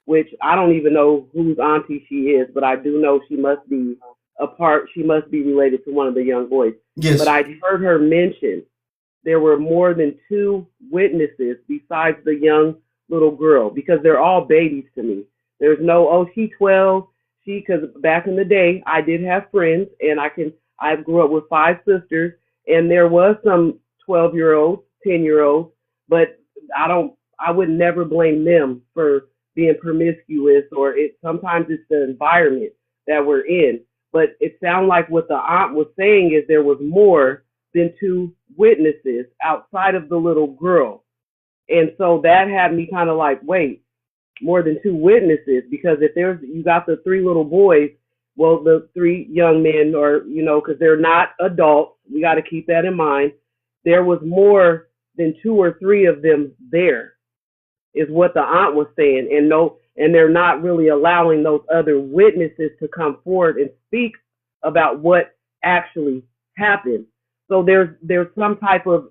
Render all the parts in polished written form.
which I don't even know whose auntie she is, but I do know she must be she must be related to one of the young boys. But Yes. I heard her mention there were more than two witnesses besides the young little girl because they're all babies to me. There's no, oh, she 12. Because back in the day, I did have friends, and I grew up with five sisters, and there was some 12-year-olds, 10-year-olds, but I would never blame them for being promiscuous, or sometimes it's the environment that we're in. But it sounded like what the aunt was saying is there was more than two witnesses outside of the little girl. And so that had me kind of like, wait, more than two witnesses, because if you got the three little boys, well, the three young men, or, because they're not adults, we got to keep that in mind. There was more than two or three of them there, is what the aunt was saying. And they're not really allowing those other witnesses to come forward and speak about what actually happened. So there's some type of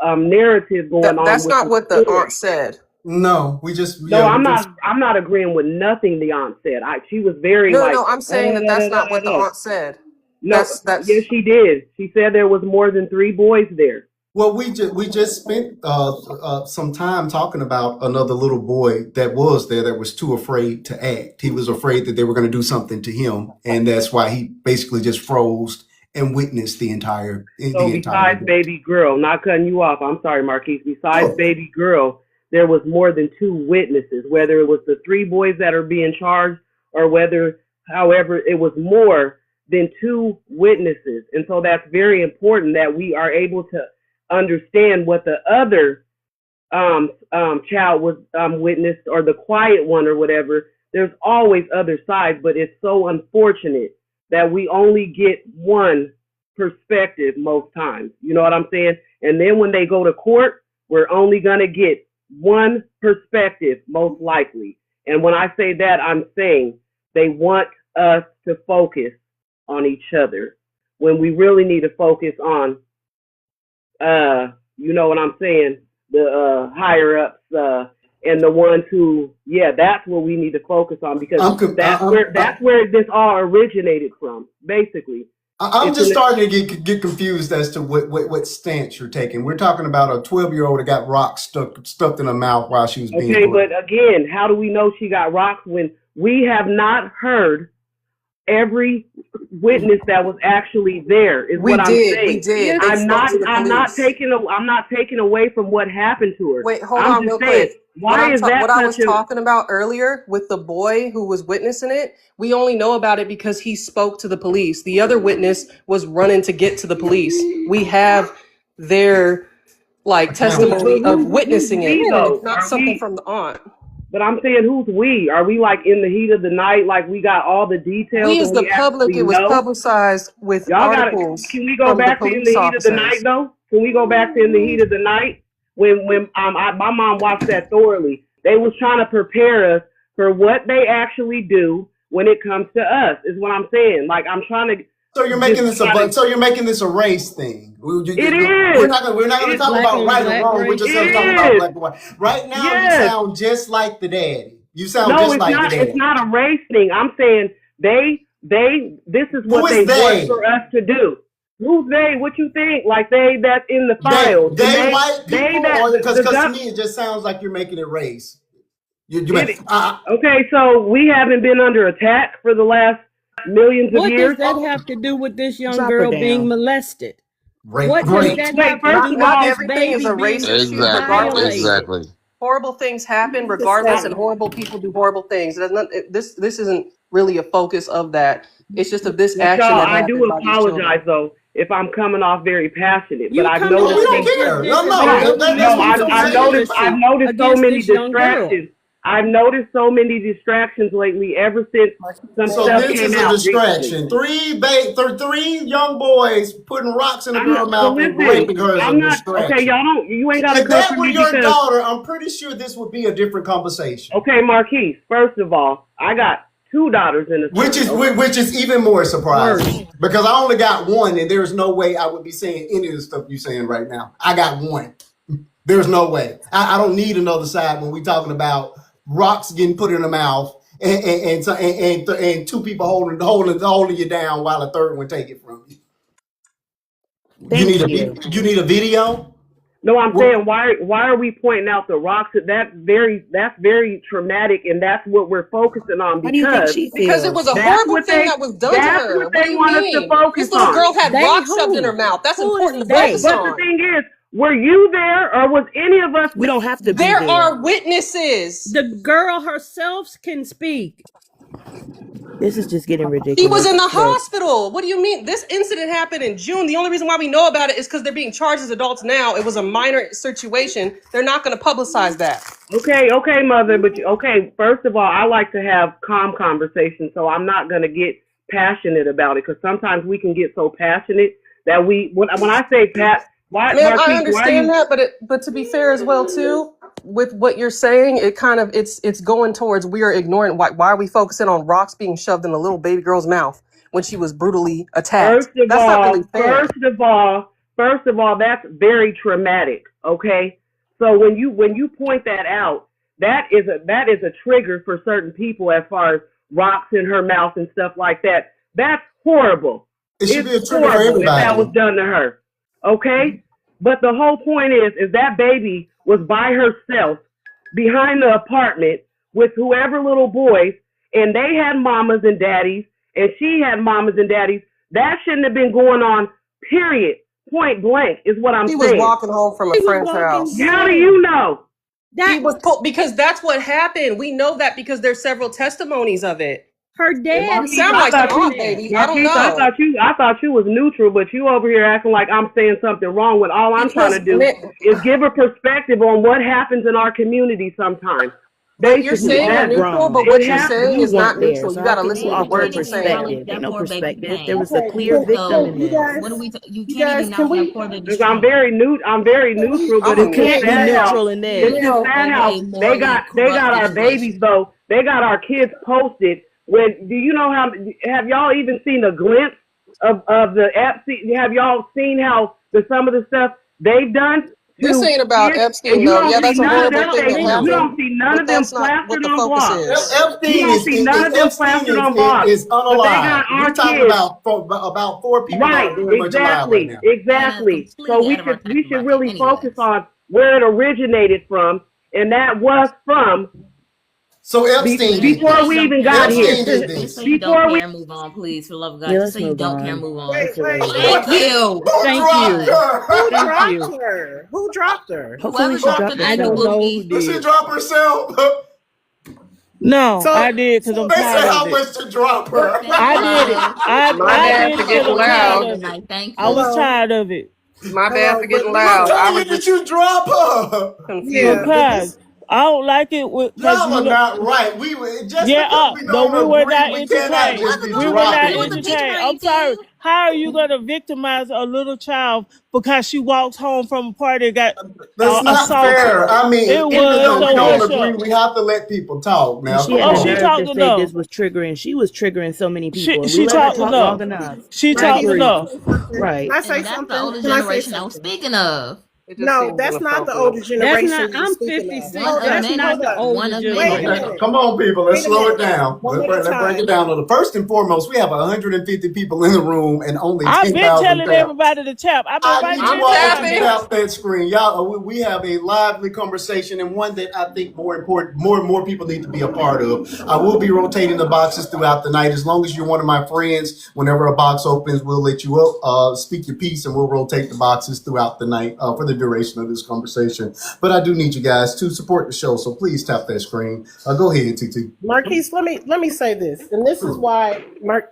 narrative going on. That's not what the aunt said. No, I'm not agreeing with nothing the aunt said. She was very No, I'm saying that's not what the aunt said. No, yes, she did. She said there was more than three boys there. Well, we just spent some time talking about another little boy that was there that was too afraid to act. He was afraid that they were going to do something to him, and that's why he basically just froze and witnessed the entire. So besides baby girl, not cutting you off, I'm sorry, Marquise. Besides baby girl, there was more than two witnesses, whether it was the three boys that are being charged or however, it was more than two witnesses. And so that's very important that we are able to understand what the other child was witnessed, or the quiet one or whatever. There's always other sides, but it's so unfortunate that we only get one perspective most times. You know what I'm saying? And then when they go to court, we're only going to get one perspective, most likely. And when I say that, I'm saying they want us to focus on each other when we really need to focus on, you know what I'm saying, the higher ups and the ones who, that's what we need to focus on, because that's where this all originated from, basically. I'm just starting to get confused as to what stance you're taking. We're talking about a 12-year-old that got rocks stuffed in her mouth while she was being Okay, but again, how do we know she got rocks when we have not heard every witness that was actually there? Is what I'm saying. We did. I'm not taking away from what happened to her. Wait, hold on real quick. Why is that what I was talking about earlier with the boy who was witnessing it? We only know about it because he spoke to the police. The other witness was running to get to the police. We have their testimony of witnessing it. It's not something from the aunt. But I'm saying, who's we? Are we in the heat of the night? We got all the details? We as the public, it was publicized with articles. Can we go back to in the heat of the night, though? Can we go back to in the heat of the night? When my mom watched that thoroughly. They was trying to prepare us for what they actually do when it comes to us, is what I'm saying. I'm trying to. So you're making this a race thing. It is. We're not going to talk about right or wrong. We're just going to talk about black and white. Right now, you sound just like the daddy. You sound just like the daddy. It's not a race thing. I'm saying this is what they want for us to do. Who's they? What you think? That's in the files. They white people, because to me it just sounds like you're making it race. Okay, so we haven't been under attack for the last millions of years. What does that have to do with this young girl being molested? What does that have to do Not with everything is a race issue, regardless. Exactly. Horrible things happen regardless, and horrible people do horrible things. This isn't really a focus of that. It's just of this action. I do apologize though if I'm coming off very passionate, but I've noticed. We don't care. I've noticed so many distractions. I've noticed so many distractions lately ever since some stuff came out. This is a distraction. Three young boys putting rocks in a girl's mouth and raping her is a distraction. Okay, you ain't got to. If that were your daughter, I'm pretty sure this would be a different conversation. Okay, Marquise. First of all, I got two daughters in the which is even more surprising because I only got one, and there's no way I would be saying any of the stuff you're saying right now. I got one. There's no way. I don't need another side when we're talking about rocks getting put in the mouth, and two people holding you down while a third one take it from you. Thank you. You need a video? No, I'm Well, saying why are we pointing out the rocks? That's very traumatic, and that's what we're focusing on How do you think because she Because it was feels? a that's horrible what thing they that was done to that's her. what What do they you want us to mean? focus This little on. girl had They rocks shoved in who? her mouth. That's Who important is to they? focus But the on. thing is, were you there or was any of us We don't have to be There there. are witnesses. The girl herself can speak. This is just getting She was ridiculous. in the Look, hospital. What do you mean? This incident happened in June. The only reason why we know about it is because they're being charged as adults now. It was a minor situation. They're not going to publicize that. Okay, mother, but first of all, I like to have calm conversations, so I'm not going to get passionate about it because sometimes we can get so passionate that when I say why, Man, I Marquise, why are understand you, that, but to be fair as well too, with what you're saying, it kind of it's going towards we are ignoring why are we focusing on rocks being shoved in a little baby girl's mouth when she was brutally attacked? first of That's not really all, fair. first of all, that's very traumatic, okay? So when you point that out, that is a trigger for certain people as far as rocks in her mouth and stuff like that. That's horrible. it should be a It's trigger for horrible if that was everybody. done to her. Okay? But the whole point is that baby was by herself behind the apartment with whoever little boys, and they had mamas and daddies, and she had mamas and daddies. That shouldn't have been going on, period. Point blank is what I'm She was saying. walking home from a She was friend's walking house. How do you know? She That was told because that's what happened. We know that because there's several testimonies of it. her It dad might Marquise, sound I like the thought mom you, baby. I don't Marquise, know. I thought you was neutral, but you over here acting like I'm saying something wrong when all I'm trying Because to do is give a perspective on what happens in our community sometimes. but you're Basically, you saying are you're that neutral, but grown. what it you're has to saying You is not weren't there, neutral. You so got I to think listen you to the offer a words you're saying. perspective. Ain't no perspective. There was a Okay, clear victim in you this. guys, you guys, can we? because I'm very neutral, but I'm a You it's just can't be sad how neutral in it's this. just sad how they got our babies though. They got our kids posted. When do you know how? Have y'all even seen a glimpse of the Epstein? Have y'all seen how some of the stuff they've done This to ain't about kids? Epstein And you though. don't Yeah, see that's a none of horrible them. thing that You happened, don't see none but of them that's not what plastered the on focus blocks. is. You don't see none of them plastered on blocks. Is But they got unalive. our We're talking kids. about four people that Right, are very much alive right now. exactly. So we should really focus on where it originated from, and that was from So Epstein did before we this. even got here. Epstein did this. Before we Yeah, let's move on. Wait, It's wait. already. Who Thank dropped you. her? Who Thank dropped you. her? Who dropped her? Hopefully she dropped I herself. don't know who Did she did. drop herself? No, So, I did because I'm They say tired how of it. much to drop her. I did it. My I bad did for it because getting I'm tired loud. of it. I was hello, tired of it My bad for getting but loud. I How was did just you drop her? yeah, confused. but because I don't like it because Y'all are not right. We were just yeah, because we no, we don't were agree, not we cannot entertained. just be We were not dropping people. entertained. I'm sorry. How are you gonna victimize a little child because she walks home from a party and got That's not assaulted? fair. I mean, It even was. though we So don't what's agree, up? we have to let people talk And now. she Come had Oh, the she on. nerve talked to say this enough. was triggering. She was triggering so many people, and we She let her talked talk long enough. enough. She can talked Agreed. enough. I say something? Right. Can I say something? Can I say something? It just No, seems that's not the older inappropriate. That's generation not. you're I'm speaking of. 56. Hold That's up, not hold the up. older Wait a generation. minute. Come on, people. Let's Wait a slow it minute. down. One at a Let's break it time. down. First and foremost, we have 150 people in the room and only I've been 10,000 telling taps. everybody to tap. I've been I right need I'm you there all telling to tapping. y'all. tap that screen. Y'all, we have a lively conversation and one that I think more important, more and more people need to be a part of. I will be rotating the boxes throughout the night. As long as you're one of my friends, whenever a box opens, we'll let you up, speak your piece, and we'll rotate the boxes throughout the night for the duration of this conversation. But I do need you guys to support the show, so please tap that screen. Go ahead, TT. Marquise, let me say this, and this is why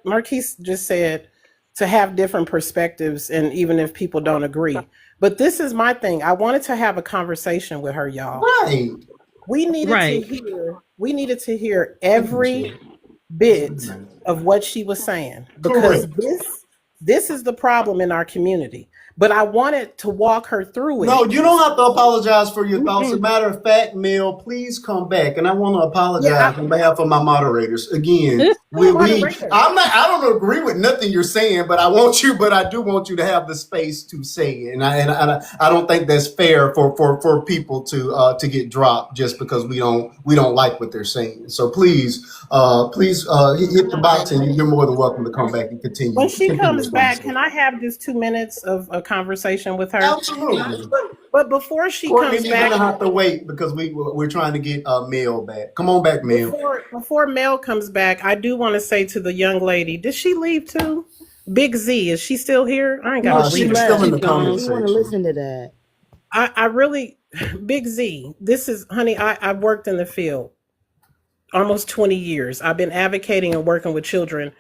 Marquise just said to have different perspectives, and even if people don't agree. But this is my thing. I wanted to have a conversation with her, y'all. Right. We needed Right. to hear every bit of what she was saying because Correct. this is the problem in our community. but I wanted to walk her through No, it. you don't have to apologize for your thoughts. As a Mm-mm. matter of fact, Mel, please come back. And I want to Yeah, apologize on behalf of my moderators. Again, moderator. I don't agree with nothing you're saying, but I do want you to have the space to say it. And I don't think that's fair for people to get dropped just because we don't like what they're saying. So please, hit the box, and you're more than welcome to come back and When she continue comes this back, conversation. can I have just 2 minutes of a conversation with her? Absolutely. But before she Courtney, comes you're gonna back, have to wait because we're trying to get Mel back. Come on back, Mel. before Mel comes back, I do want to say to the young lady, did she leave too? Big Z, is she still here? I ain't got No, to she read She's her. still left. in the comment We want to section. listen to that. I really, Big Z, this is, honey, I've worked in the field almost 20 years. I've been advocating and working with children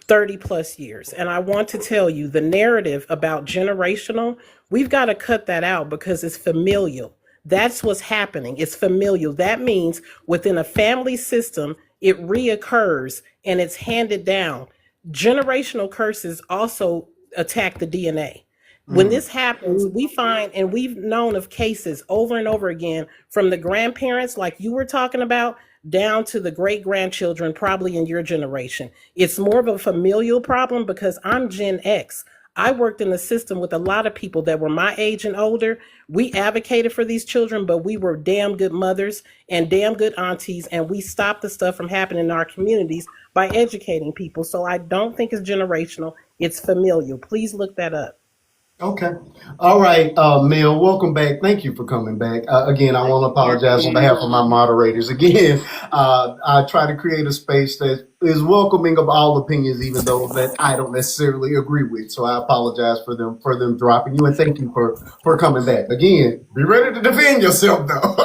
30 plus years. And I want to tell you the narrative about generational, we've got to cut that out because it's familial. That's what's happening. It's familial. That means within a family system, it reoccurs and it's handed down. Generational curses also attack the DNA. When this happens, we find, and we've known of cases over and over again from the grandparents, like you were talking about, down to the great grandchildren, probably in your generation. It's more of a familial problem because I'm Gen X. I worked in the system with a lot of people that were my age and older. We advocated for these children, but we were damn good mothers and damn good aunties, and we stopped the stuff from happening in our communities by educating people. So I don't think it's generational, it's familial. Please look that up. Okay. All right, Mel, welcome back. Thank you for coming back. Again, I want to apologize on behalf of my moderators. Again, I try to create a space that is welcoming of all opinions, even those that I don't necessarily agree with. So I apologize for them dropping you, and thank you for coming back. Again, be ready to defend yourself, though.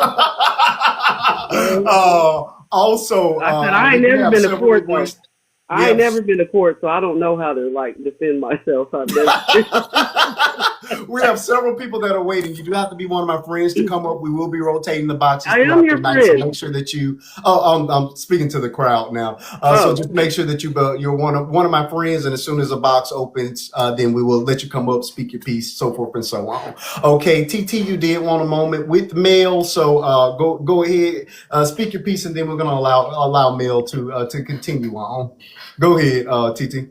Also, I said I ain't we never have been to several court though. requests. We I ain't have never been to court, so I don't know how to like defend myself. I've never. we have several people that are waiting. You do have to be one of my friends to come up. We will be rotating the boxes I am throughout your the night. So friend. make sure that you. Oh, I'm speaking to the crowd now. So Oh, just make sure that you're one of my friends, and as soon as a box opens, then we will let you come up, speak your piece, so forth and so on. Okay, TT, you did want a moment with Mel, so go ahead, speak your piece, and then we're gonna allow Mel to continue on. Go ahead, TT.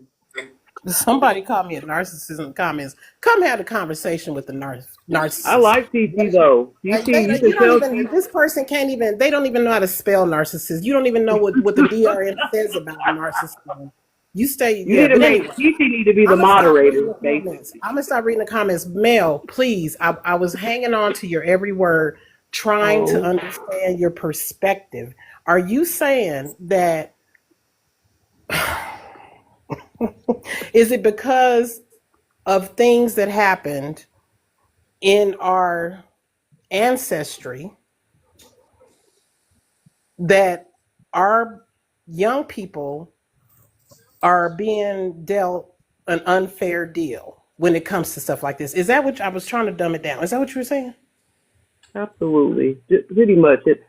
Somebody called me a narcissist in the comments. Come have a conversation with the narcissist. I like TT though. TT, you can tell. This person can't even, they don't even know how to spell narcissist. You don't even know what the DRM says about narcissism. You stay, You yeah, need to but make anyway. TT need to be the I'm gonna start reading moderator, the comments. basically. I'm gonna start reading the comments. Mel, please. I was hanging on to your every word, trying to Oh, understand your perspective. Are you saying that is it because of things that happened in our ancestry that our young people are being dealt an unfair deal when it comes to stuff like this? Is that what I was trying to dumb it down? Is that what you were saying? absolutely. Just pretty much it,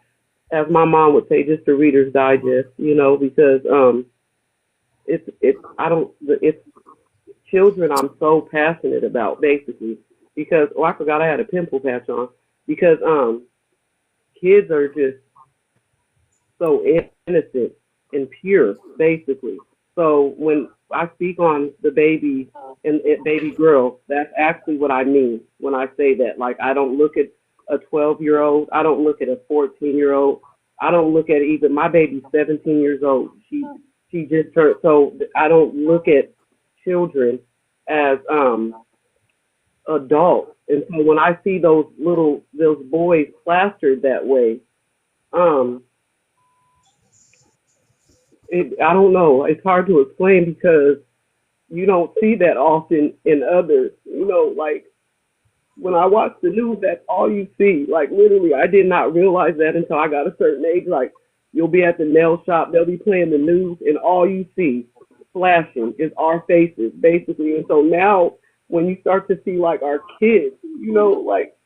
as my mom would say, just a Reader's Digest, because it's children I'm so passionate about, basically, because I forgot I had a pimple patch on, because kids are just so innocent and pure, basically. So when I speak on the baby and baby girl, that's actually what I mean when I say that. Like, I don't look at a 12-year-old, I don't look at a 14-year-old, I don't look at even my baby's 17 years old. She just turned, so I don't look at children as adults. And so when I see those boys plastered that way, I don't know. It's hard to explain because you don't see that often in others. Like when I watch the news, that's all you see. Like literally, I did not realize that until I got a certain age. Like you'll be at the nail shop, they'll be playing the news, and all you see flashing is our faces, basically. And so now, when you start to see like our kids, like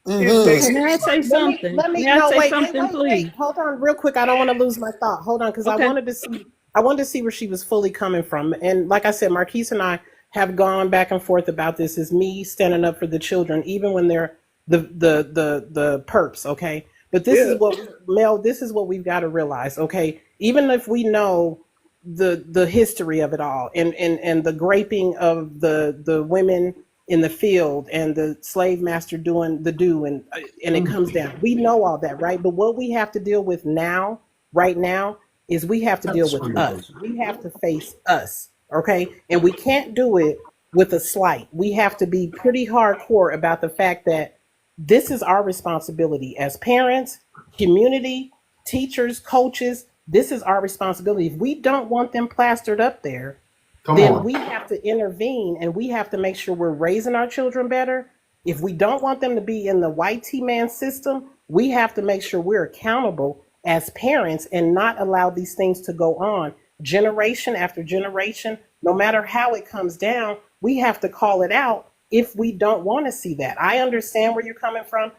it makes May I say something? May I say something, please? Hold on, real quick. I don't want to lose my thought. Hold on, because Okay. I wanted to see where she was fully coming from. And like I said, Marquise and I have gone back and forth about this is me standing up for the children, even when they're the perps, okay? But this Yeah. is what Mel, this is what we've got to realize, okay? Even if we know the history of it all and the graping of the women in the field and the slave master doing the do and it comes down. We know all that, right? But what we have to deal with now, right now, is we have to deal with us. We have to face us, okay? And we can't do it with a slight. We have to be pretty hardcore about the fact that this is our responsibility as parents, community, teachers, coaches. This is our responsibility. If we don't want them plastered up there, Come then on. we have to intervene and we have to make sure we're raising our children better. If we don't want them to be in the white T-man system, we have to make sure we're accountable as parents and not allow these things to go on generation after generation. No matter how it comes down, we have to call it out if we don't want to see that. I understand where you're coming from.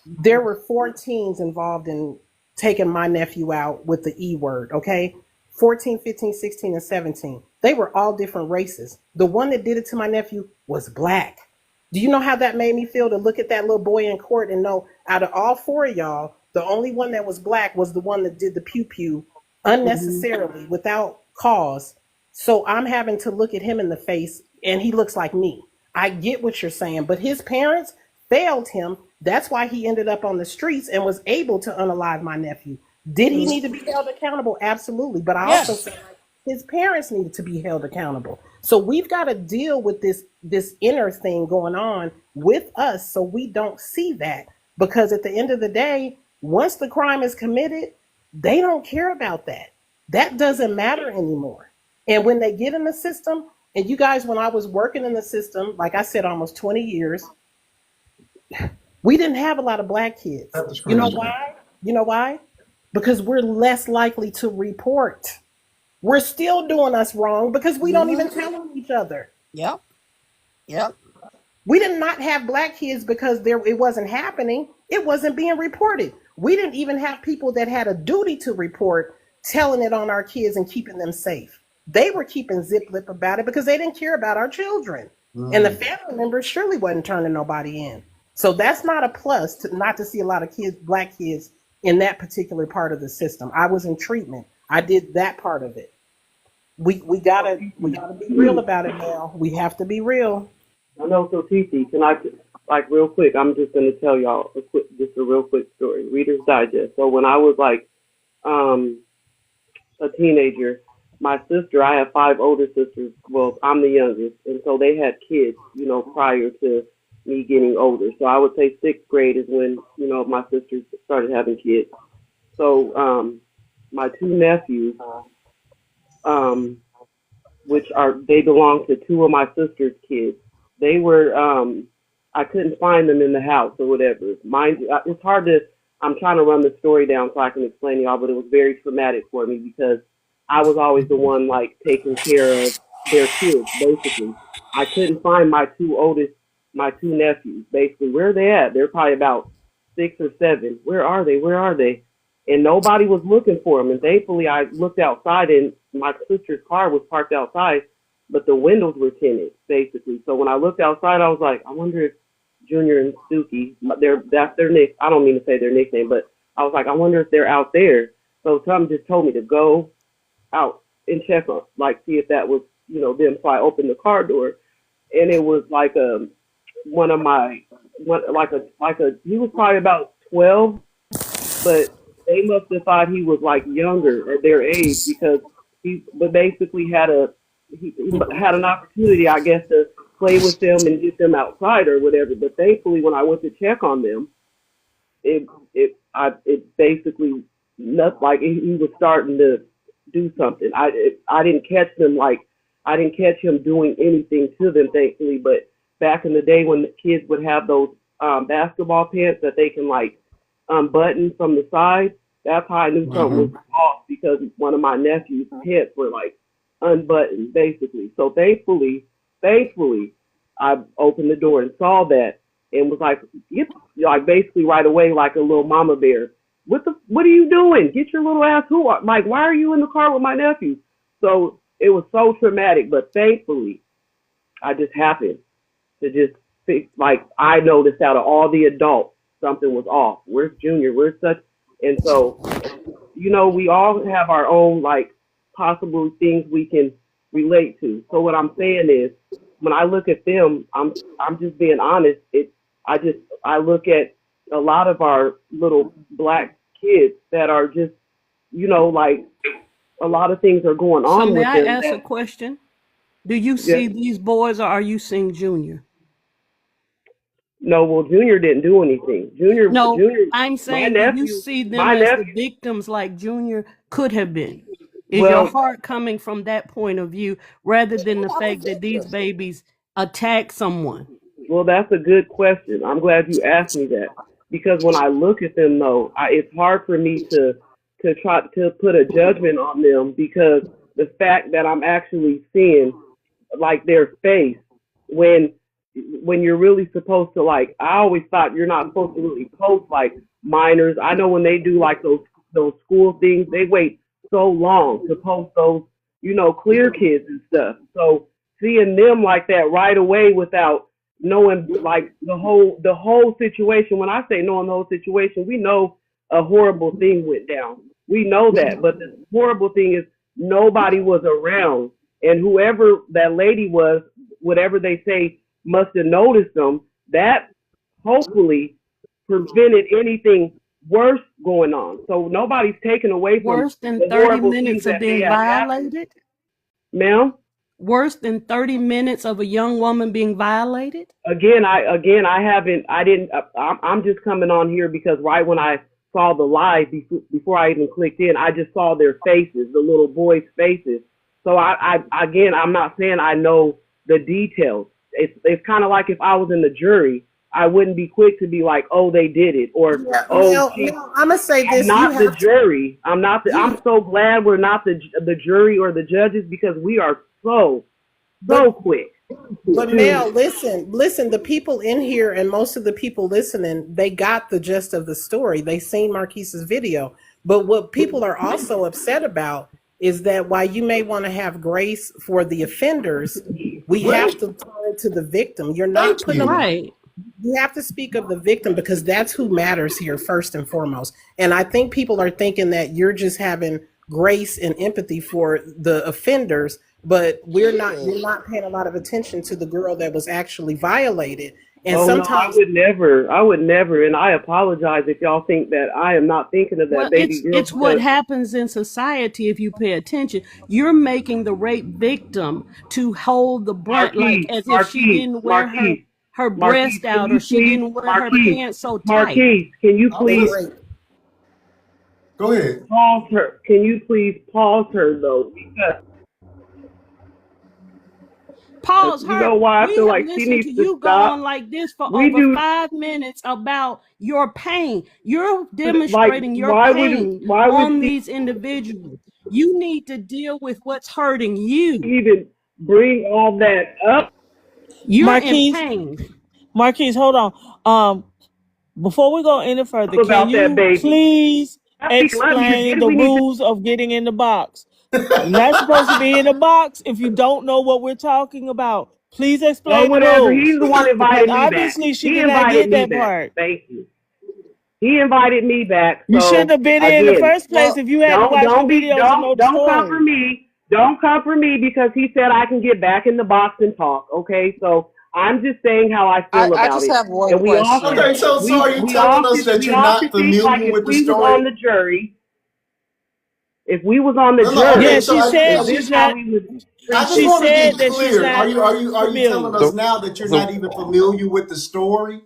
There were 4 teens involved in taking my nephew out with the E word, okay? 14, 15, 16, and 17. They were all different races. The one that did it to my nephew was black. Do you know how that made me feel to look at that little boy in court and know out of all 4 of y'all, the only one that was black was the one that did the pew pew unnecessarily without cause. So I'm having to look at him in the face and he looks like me. I get what you're saying, but his parents failed him. That's why he ended up on the streets and was able to unalive my nephew. Did he need to be held accountable? Absolutely. But I also feel like his parents needed to be held accountable. So we've got to deal with this inner thing going on with us so we don't see that. Because at the end of the day, once the crime is committed, they don't care about that. That doesn't matter anymore. And when they get in the system, and you guys, when I was working in the system, like I said, almost 20 years, we didn't have a lot of black kids. You know why? You know why? Because we're less likely to report. We're still doing us wrong because we don't even tell each other. Yep. Yep. We did not have black kids because it wasn't happening. It wasn't being reported. We didn't even have people that had a duty to report telling it on our kids and keeping them safe. They were keeping zip lip about it because they didn't care about our children. And the family members surely wasn't turning nobody in. So that's not a plus not to see a lot of kids, black kids, in that particular part of the system. I was in treatment. I did that part of it. We gotta be real about it now. We have to be real. I know. So, TC, can I, like, real quick? I'm just gonna tell y'all just a real quick story. Reader's Digest. So when I was like a teenager, my sister, I have 5 older sisters. Well, I'm the youngest, and so they had kids, prior to me getting older. So I would say 6th grade is when, my sisters started having kids. So my 2 nephews, they belong to 2 of my sister's kids. They were, I couldn't find them in the house or whatever. Mind you, it's hard to, I'm trying to run the story down so I can explain to y'all, but it was very traumatic for me because I was always the one, like, taking care of their kids, basically. I couldn't find my 2 nephews, basically. Where are they at? They're probably about 6 or 7. Where are they? And nobody was looking for them. And thankfully, I looked outside, and my sister's car was parked outside, but the windows were tinted, basically. So when I looked outside, I was like, I wonder if Junior and Suki, that's their nick. I don't mean to say their nickname, but I was like, I wonder if they're out there. So something just told me to go out and check on, like, see if that was, them. So I opened the car door, and it was like he was probably about 12, but they must have thought he was like younger at their age because he basically had an opportunity, I guess, to play with them and get them outside or whatever. But thankfully, when I went to check on them, it basically looked like he was starting to do something. I didn't catch him doing anything to them, thankfully. But back in the day when the kids would have those basketball pants that they can like unbutton from the side, that's how I knew something was off because one of my nephew's pants were like unbuttoned, basically. So thankfully, I opened the door and saw that and was like, basically right away, like a little mama bear. What are you doing? Get your little ass why are you in the car with my nephew? So it was so traumatic, but thankfully I just happened to just think, like, I noticed out of all the adults, something was off. Where's Junior? Where's such? And so, we all have our own, like, possible things we can relate to. So what I'm saying is, when I look at them, I'm just being honest. I look at a lot of our little black kids that are just, like, a lot of things are going So on may with I them ask a that, question? Do you yeah. see these boys, or are you seeing Junior? No, well, Junior didn't do anything. No, Junior, I'm my saying, do you nephew, see them my as the nephew. victims like Junior could have been? Is your Well, heart coming from that point of view rather than the fact that these babies attack someone? well, that's a good question. I'm glad you asked me that because when I look at them, though, it's hard for me to try to put a judgment on them because the fact that I'm actually seeing like their face when you're really supposed to, like, I always thought you're not supposed to really post like minors. I know when they do like those school things, they wait so long to post those, clear kids and stuff. So seeing them like that right away without knowing like the whole situation. When I say knowing the whole situation, we know a horrible thing went down. We know that, but the horrible thing is nobody was around, and whoever that lady was, whatever they say, must have noticed them. That hopefully prevented anything worse going on. So nobody's taken away from Worse than the 30 horrible things minutes of that may being have happened. violated? Ma'am, Worse than 30 minutes of a young woman being violated? again, I'm just coming on here because right when I saw the live, before I even clicked in, I just saw their faces, the little boys' faces. So I'm not saying I know the details. It's kind of like if I was in the jury, I wouldn't be quick to be like, oh, they did it, or Yeah, oh, I'm gonna say I'm this. not the jury. I'm so glad we're not the jury or the judges because we are so But quick but to. Mel, listen. The people in here and most of the people listening, they got the gist of the story. They seen Marquise's video. But what people are also upset about is that while you may want to have grace for the offenders, we Well, have to turn to the victim. You're not thank putting them. you. Right. You have to speak of the victim because that's who matters here first and foremost. And I think people are thinking that you're just having grace and empathy for the offenders, but we're not. You're not paying a lot of attention to the girl that was actually violated. And Oh no, I sometimes, would never. I would never, and I apologize if y'all think that I am not thinking of that Well, baby girl it's what because happens in society if you pay attention. You're making the rape victim to hold the brunt, like Marquise, as if she Marquise, didn't wear Marquise, her Marquise, breast can out, or you she please, didn't wear her Marquise, pants so tight. Marquise, can you I was please raped. Go ahead. pause her? Can you please pause her though? Because Pause you her. know why I We feel have like she listened to needs to you go on stop. like this for We over do 5 minutes about your pain. You're like demonstrating your pain why would on she these individuals. You need to deal with what's hurting you. even bring all that up You're in Marquise, pain. Marquise, hold on. Before we go any further, can about that you baby? please I think love you. explain Maybe the we need to. rules of getting in the box? You're not supposed to be in the box if you don't know what we're talking about. Please Well, explain the whatever. rules. He's the one Because invited me back. obviously she He did not invited get me that back. part. Thank you. He invited me back. You shouldn't So have been here in the again, first place Well, if you hadn't watched the videos and know the don't come for story. me. Don't come for me because he said I can get back in the box and talk. Okay, so I'm just saying how I feel I about just it. have one And we all question. should Okay, so are you telling us that we you're all not should think like familiar if with the we was story? on the jury, if we was on the No, no, okay, Yeah, jury, so she said is this she's how not. we would I treat just She them? want to said be that she's clear. not Are you telling familiar. us So, now that you're so not even familiar with the story?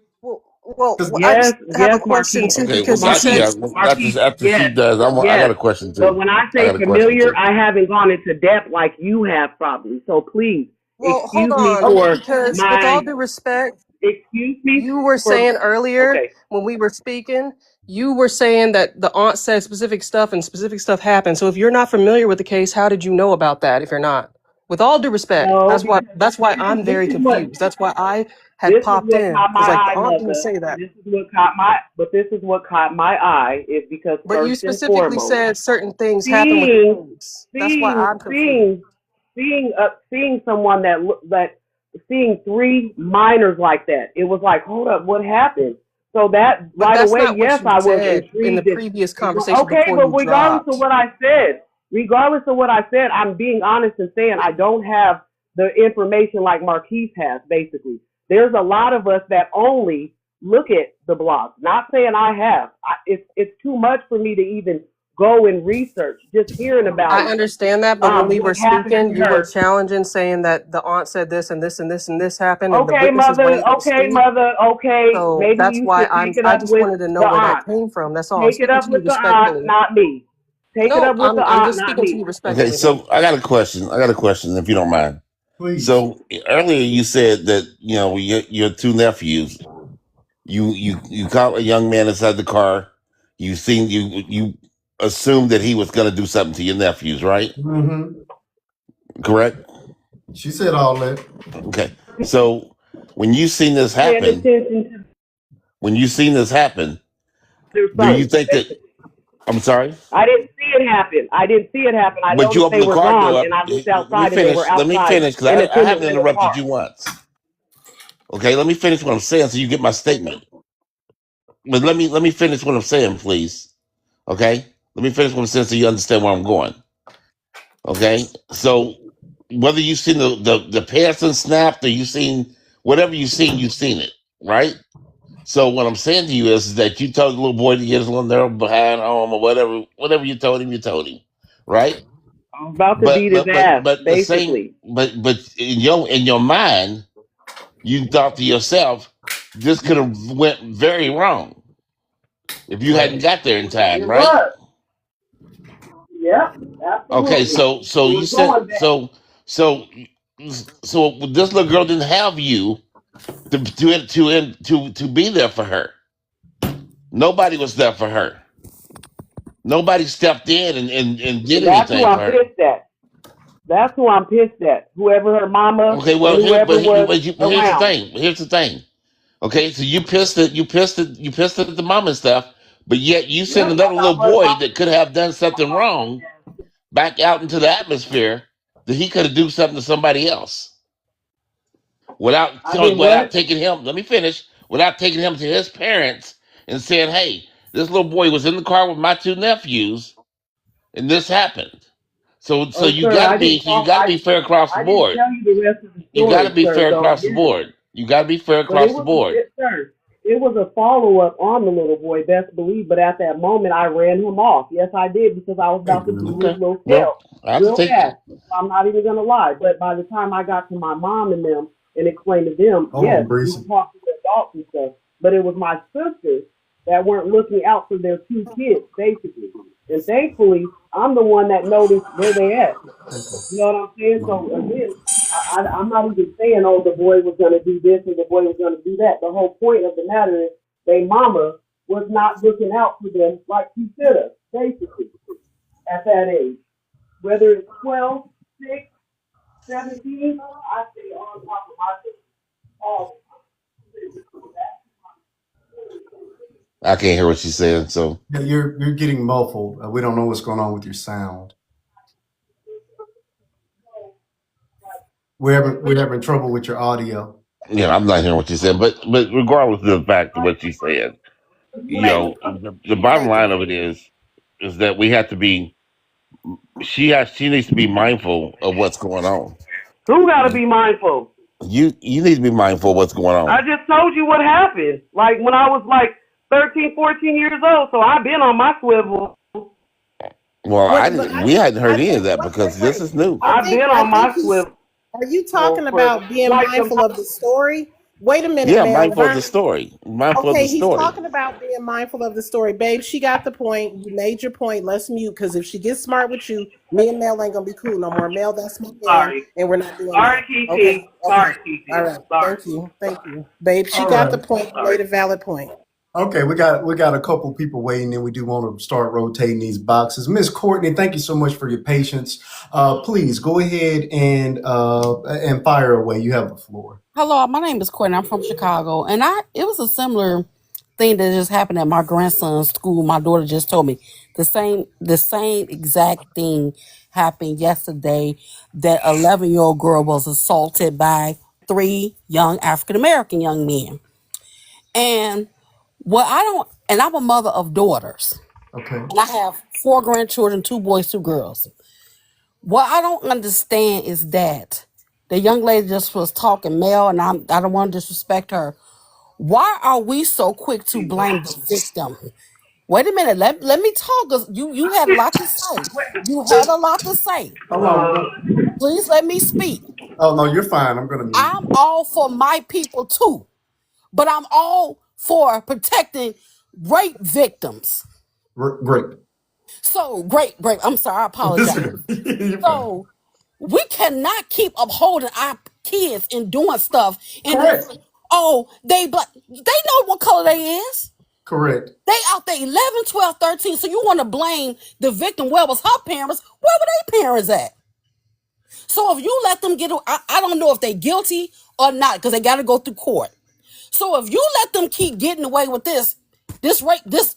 Well, Because I Yes, just have a yes, question Marquise, too okay, well, because you not said yeah, Marquise, not just Marquise, after she yes, does. I got yes. a question But too. when I I say got a question familiar, too. I haven't gone into depth like you have probably. So please well, hold excuse me on, okay, for because with all my, due respect, excuse me you were for, saying earlier okay. when we were speaking, you were saying that the aunt said specific stuff and specific stuff happened. So if you're not familiar with the case, how did you know about that if you're not? With all due respect, No, that's why this I'm is, this very is what, confused. That's why I had this is popped what in caught my because like the eye, aunt didn't mother. say that. This is what caught my eye is because But you first and specifically foremost, said certain things happen with the seeing case. That's why seeing I'm confused. seeing seeing someone that seeing 3 minors like that, it was like, hold up, what happened? So that But right that's away, not what yes, you I was said in the intrigued. previous conversation Okay, before but you dropped. regardless of what I said, I'm being honest and saying I don't have the information like Marquise has, basically. There's a lot of us that only look at the blogs. Not saying I have. It's too much for me to even go and research. Just hearing about I understand that, but when we were what happened speaking, to you were her. challenging, saying that the aunt said this and this and this and this happened, and the Okay, witnesses mother. weren't able to Okay, speak. mother. Okay, So maybe that's you why should take it I up just with wanted to know the where that aunt. came from. That's all. I'm Take it speaking up to you with the aunt, respectfully. not me. Take it No, up with the I'm aunt, just not speaking to you me. Okay, respectfully. so I got a question. I got a question, if you don't mind. Please. So earlier you said that your 2 nephews. You caught a young man inside the car. You assumed that he was going to do something to your nephews, right? Mm-hmm. Correct. She said all that. Okay. So when you seen this Paying happen, attention to do you first, think that? basically. I'm sorry, I didn't see it happen. I but you noticed they opened the were car gone, door and up. I looked Let me outside, and they were finish. Let me outside finish, in because I attendance haven't in the interrupted car. you once. Okay. Let me finish what I'm saying so you get my statement. But let me finish what I'm saying, please. Okay. Let me finish what I'm saying so you understand where I'm going. Okay. So whether you seen the passing snapped or you seen whatever you've seen it, right? So what I'm saying to you is that you told the little boy to get his little narrow behind home or whatever you told him, right? I was about to But beat his but but ass, but the same basically. but in your mind, you thought to yourself, this could have went very wrong if you hadn't got there in time, It right? was. Yep, Okay, absolutely. so It you was said going bad. so this little girl didn't have you to be there for her. Nobody was there for her. Nobody stepped in and did That's who anything for I'm her. pissed at. That's who I'm pissed at. Whoever her mama Okay, well and whoever was but here's the around. thing. Here's the thing. Okay, so you pissed at the mom and stuff, but yet you sent Yep, another like I little was boy about that could have done something wrong back out into the atmosphere that he could have do something to somebody else I did without what? taking him. Let me finish. Without taking him to his parents and saying, "Hey, this little boy was in the car with my 2 nephews, and this happened." So Oh, you sir, got to I be didn't so you talk. got to be fair across the I didn't board. tell you the rest of the You got to story, be sir. fair So across the yes, board. You got to be fair but it across the was board. sir. It was a follow up on the little boy, best believe. But at that moment, I ran him off. Yes, I did because I was Hey, about to beat girl. his Okay. little Well, tail I have to real take. fast. I'm not even gonna lie. But by the time I got to my mom and them and explained to them, Hold on, yes, we were Breezy. talking to adults and stuff. But it was my sisters that weren't looking out for their 2 kids, basically. And thankfully, I'm the one that noticed where they at. You know what I'm saying? So again, I'm not even saying, oh, the boy was going to do this or the boy was going to do that. The whole point of the matter is, they mama was not looking out for them like she should have, basically, at that age. Whether it's 12, 6, 17, I stay on top of my things all I can't hear what she's saying. So Yeah, you're getting muffled. We don't know what's going on with your sound. We're having trouble with your audio. I'm not hearing what she's saying. But regardless of the fact of what she's saying, the bottom line of it is that we have to be. She needs to be mindful of what's going on. Who got to be mindful? You need to be mindful of what's going I on. just told you what happened. Like when I was like 13, 14 years old. So I've been on my swivel. Well, But we hadn't I heard any of think, that because this is new. I've been I on my think he's. swivel Are you talking for about being quite some mindful time. of the story? Wait a minute, Yeah, Mel. mindful of the story. Mindful of the Okay, he's story. talking about being mindful of the story. Babe, she got the point. You made your point. Let's mute because if she gets smart with you, me and Mel ain't gonna be cool no more. Mel, that's my man, Sorry. and we're not doing Sorry, that. Okay, Kiki. okay. Sorry, Kiki. All right. Sorry. Thank you. Babe, she All got right. the point. You Sorry. made a valid point. Okay, we got a couple people waiting, and we do want to start rotating these boxes. Miss Courtney, thank you so much for your patience. Please go ahead and fire away. You have the floor. Hello, my name is Courtney. I'm from Chicago, and it was a similar thing that just happened at my grandson's school. My daughter just told me the same exact thing happened yesterday. That 11-year-old girl was assaulted by 3 young African American young men. And I'm a mother of daughters. Okay. And I have 4 grandchildren, 2 boys, 2 girls. What I don't understand is that the young lady just was talking male, and I don't want to disrespect her. Why are we so quick to blame the victim? Wait a minute, let me talk. 'Cause you had a lot to say. You had a lot to say. Hold on. Please let me speak. Oh no, you're fine. I'm gonna mute. I'm all for my people too, but I'm all for protecting rape victims. Great. So great. I'm sorry, I apologize. You're fine. So we cannot keep upholding our kids and doing stuff. And Correct. they know what color they is. Correct. They out there 11, 12, 13. So you want to blame the victim? Where was her parents? Where were their parents at? So if you let them get, I don't know if they're guilty or not because they got to go through court. So if you let them keep getting away with this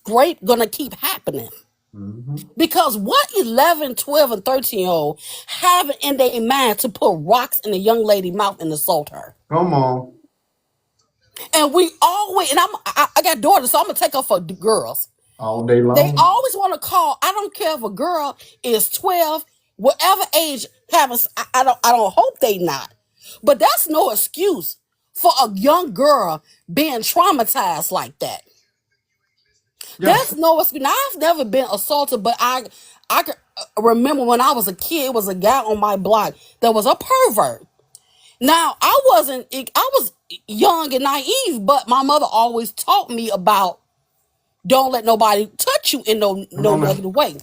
rape gonna keep happening. Mm-hmm. Because what 11, 12, and 13-year-old have it in their mind to put rocks in a young lady's mouth and assault her? Come on. And we always, and I got daughters, so I'm gonna take her for the girls. All day long. They always want to call. I don't care if a girl is 12, whatever age. I don't hope they not. But that's no excuse for a young girl being traumatized like that. Yes. That's no excuse. Now, I've never been assaulted, but I can remember when I was a kid, it was a guy on my block that was a pervert. Now, I was young and naive, but my mother always taught me about don't let nobody touch you in no negative way.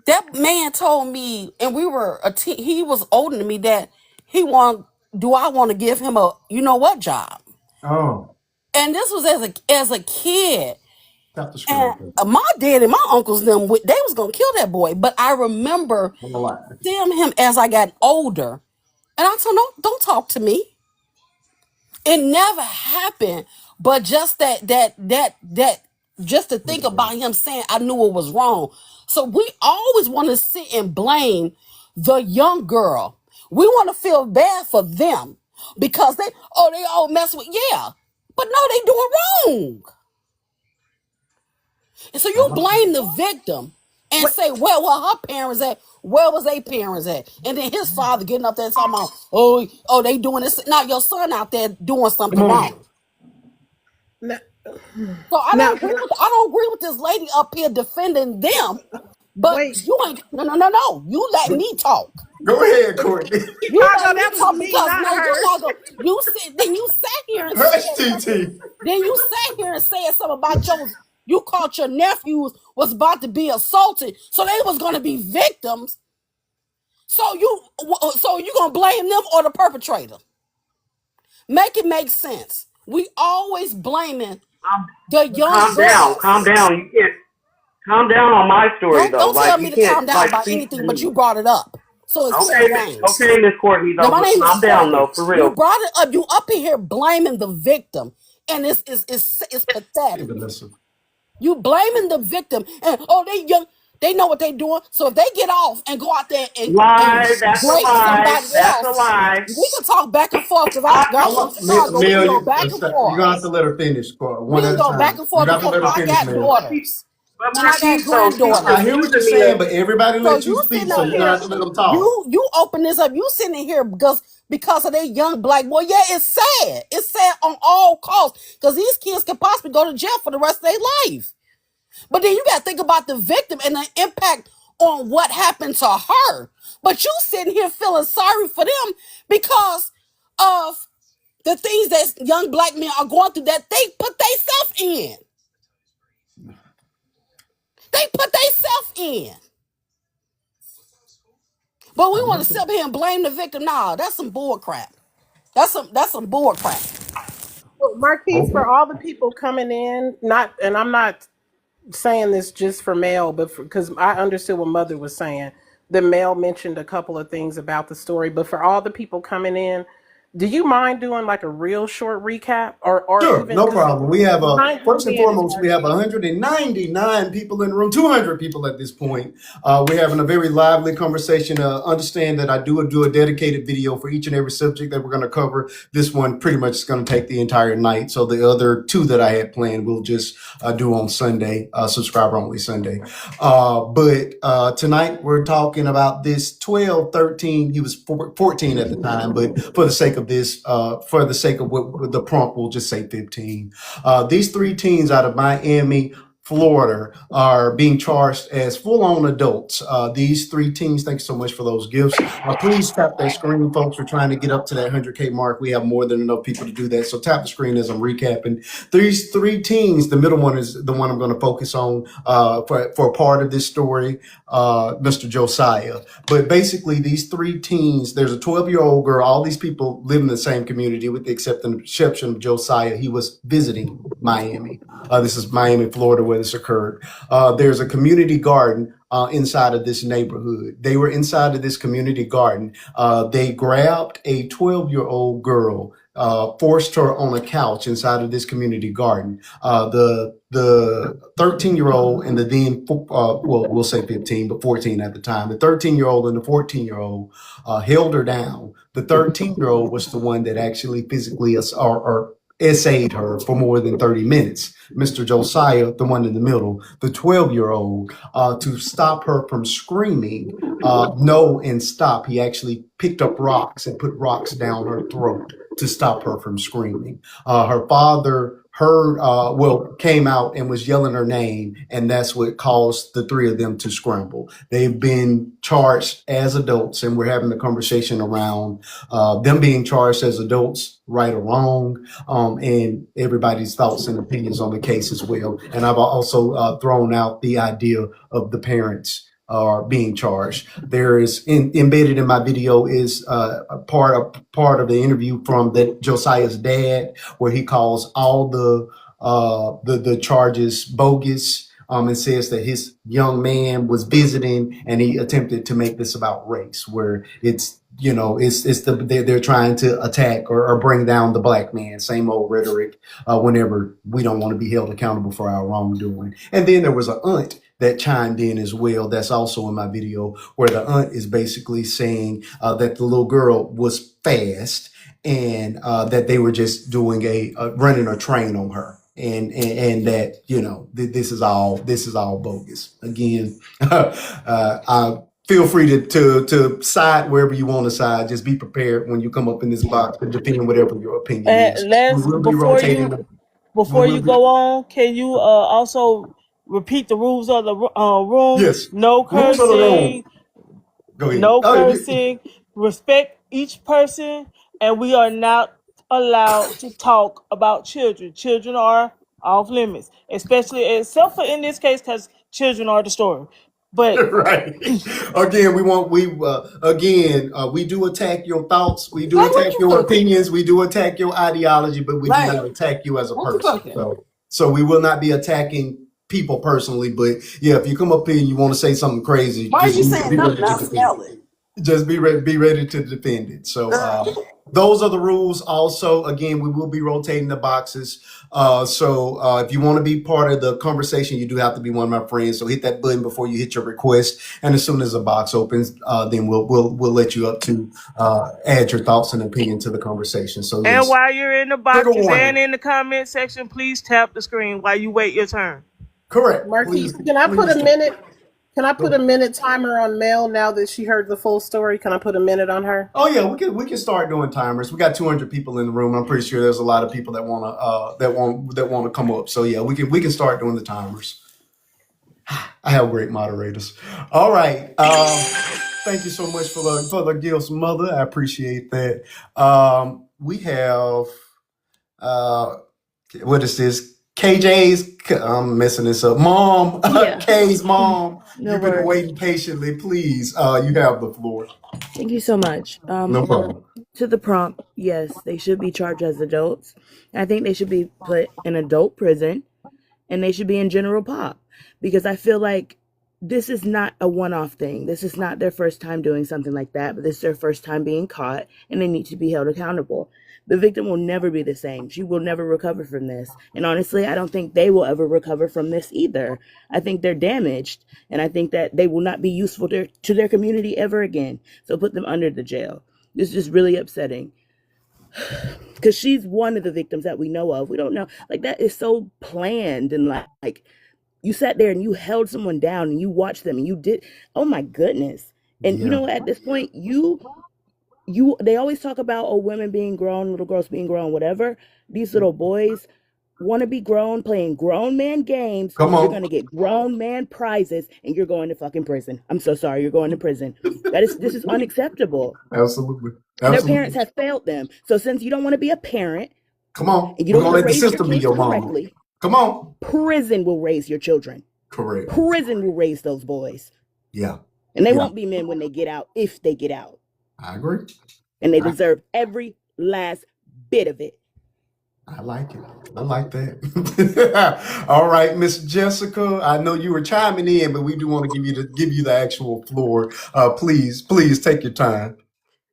That man told me, and we were he was older than me, that do I want to give him a job? Oh. And this was as a kid. Stop the And screen. my dad and my uncles, they was gonna kill that boy. But I remember seeing him as I got older, and I told him, don't talk to me. It never happened, but just just to think about him saying I knew it was wrong. So we always want to sit and blame the young girl. We want to feel bad for them because they all mess with, but no, they doing wrong. And so you blame the victim and say, where were her parents at? Where was their parents at? And then his father getting up there talking about, they doing this. Now your son out there doing something wrong. So I don't agree with this lady up here defending them. But you ain't no. You let me talk. Go ahead, Courtney. You let me talk because you sat here and said something about you called your nephews was about to be assaulted, so they was gonna be victims. So you gonna blame them or the perpetrator? Make it make sense. We always blaming the young girls. Calm down. You can't calm down on my story Don't tell me to calm down about anything, but you brought it up. So it's okay, Miss Courtney, though. Calm down, though, for real. You brought it up. You up in here blaming the victim, and it's pathetic. You blaming the victim, and they young. They know what they doing. So if they get off and go out there and that's a lie. That's a lie. We can talk back and forth because I got from Chicago. We can go back and forth. You're gonna have to let her finish. We can go back and forth because I got daughters. And I got granddaughters. I hear what you're saying, but everybody let you speak, so you're gonna have to let them talk. You open this up. You sitting in here because of that young black boy. Yeah, it's sad. It's sad on all costs because these kids could possibly go to jail for the rest of their life. But then you got to think about the victim and the impact on what happened to her. But you sitting here feeling sorry for them because of the things that young black men are going through that they put themselves in. They put themselves in. But we want to sit up here and blame the victim. Nah, that's some bull crap. That's some bull crap. Well, Marquise, for all the people coming in, and I'm not saying this just for Mel, but because I understood what Mother was saying. The Mel mentioned a couple of things about the story, but for all the people coming in, Do you mind doing like a real short recap, or Sure, even no because problem. We have behind first and being is foremost, we have Marquise. 199 people in the room, 200 people at this point. We're having a very lively conversation. Understand that I do a dedicated video for each and every subject that we're going to cover. This one pretty much is going to take the entire night. So the other two that I had planned, we'll just do on Sunday, subscriber only Sunday. But tonight we're talking about this 12, 13. He was 14 at the time, but for the sake of this, for the sake of what the prompt, we'll just say 15. These three teens out of Miami, Florida, are being charged as full-on adults. These three teens, thanks so much for those gifts. Please tap that screen, folks. We're trying to get up to that 100K mark. We have more than enough people to do that. So tap the screen as I'm recapping. These three teens, the middle one is the one I'm going to focus on for part of this story, Mr. Josiah. But basically, these three teens, there's a 12-year-old girl. All these people live in the same community with the exception of Josiah. He was visiting Miami. This is Miami, Florida, where this occurred. There's a community garden inside of this neighborhood. They were inside of this community garden. They grabbed a 12-year-old girl, forced her on a couch inside of this community garden. The 13-year-old and the then, well, we'll say 15, but 14 at the time. The 13-year-old and the 14-year-old held her down. The 13-year-old was the one that actually physically or essayed her for more than 30 minutes. Mr. Josiah, the one in the middle, the 12-year-old, to stop her from screaming, no and stop, he actually picked up rocks and put rocks down her throat to stop her from screaming. Her father came out and was yelling her name, and that's what caused the three of them to scramble. They've been charged as adults, and we're having a conversation around them being charged as adults, right or wrong, and everybody's thoughts and opinions on the case as well. And I've also thrown out the idea of the parents are being charged. There is embedded in my video is a part of the interview from Josiah's dad, where he calls all the charges bogus, and says that his young man was visiting and he attempted to make this about race, where they're trying to attack or bring down the black man. Same old rhetoric. Whenever we don't want to be held accountable for our wrongdoing. And then there was an aunt that chimed in as well. That's also in my video, where the aunt is basically saying that the little girl was fast and that they were just doing running a train on her. And that, this is all bogus. Again, I feel free to side wherever you want to side. Just be prepared when you come up in this box to defend whatever your opinion is. And We will be rotating. before you go on, can you also repeat the rules of the room? Yes. No Rules of the room. cursing. Go ahead. No cursing. Respect each person, and we are not allowed to talk about children. Children are off limits, except for in this case, because children are the story. But Right. Again, we do attack your thoughts. We do Like, what attack you your cooking? opinions. We do attack your ideology, but we do Right. not attack you as a What you person. cooking? So we will not be attacking people personally. But yeah, if you come up here and you want to say something crazy, Why are you just saying be ready nothing? I to defend smell it. it. Just be ready to defend it. So those are the rules. Also, again, we will be rotating the boxes. So if you want to be part of the conversation, you do have to be one of my friends. So hit that button before you hit your request, and as soon as the box opens, then we'll let you up to add your thoughts and opinion to the conversation. So and yes, while you're in the boxes warning. and in the comment section, please tap the screen while you wait your turn. correct. Marquise, Please, can I put please a minute? Can I put a minute timer on Mel now that she heard the full story? Can I put a minute on her? Oh yeah, we can start doing timers. We got 200 people in the room. I'm pretty sure there's a lot of people that want to come up. So yeah, we can start doing the timers. I have great moderators. All right. Thank you so much for the gifts, Mother. I appreciate that. We have what is this? KJ's. I'm messing this up. Mom, Yeah. Kay's mom. No You've been worries. waiting patiently. Please, you have the floor. Thank you so much. No problem. To the prompt, yes, they should be charged as adults. I think they should be put in adult prison, and they should be in general pop, because I feel like this is not a one-off thing. This is not their first time doing something like that, but this is their first time being caught, and they need to be held accountable. The victim will never be the same. She will never recover from this. And honestly, I don't think they will ever recover from this either. I think they're damaged, and I think that they will not be useful to their community ever again. So put them under the jail. This is just really upsetting. Because she's one of the victims that we know of. We don't know. Like, that is so planned, and like you sat there and you held someone down and you watched them and you did. Oh my goodness. And you Yeah. know, at this point, they always talk about, oh, women being grown, little girls being grown, whatever. These little boys want to be grown, playing grown man games. Come You're on. going to get grown man prizes, and you're going to fucking prison. I'm so sorry, you're going to prison. This is unacceptable. Absolutely. Their Absolutely. parents have failed them. So since you don't want to be a parent Come on. and you We're don't gonna want to let the raise your system be kids your mama. correctly, Come on. prison will raise your children. Correct. Prison will raise those boys. Yeah. And they Yeah. won't be men when they get out, if they get out. I agree. And they I, deserve every last bit of it. I like it. I like that. All right, Miss Jessica. I know you were chiming in, but we do want to give you the actual floor. Please take your time.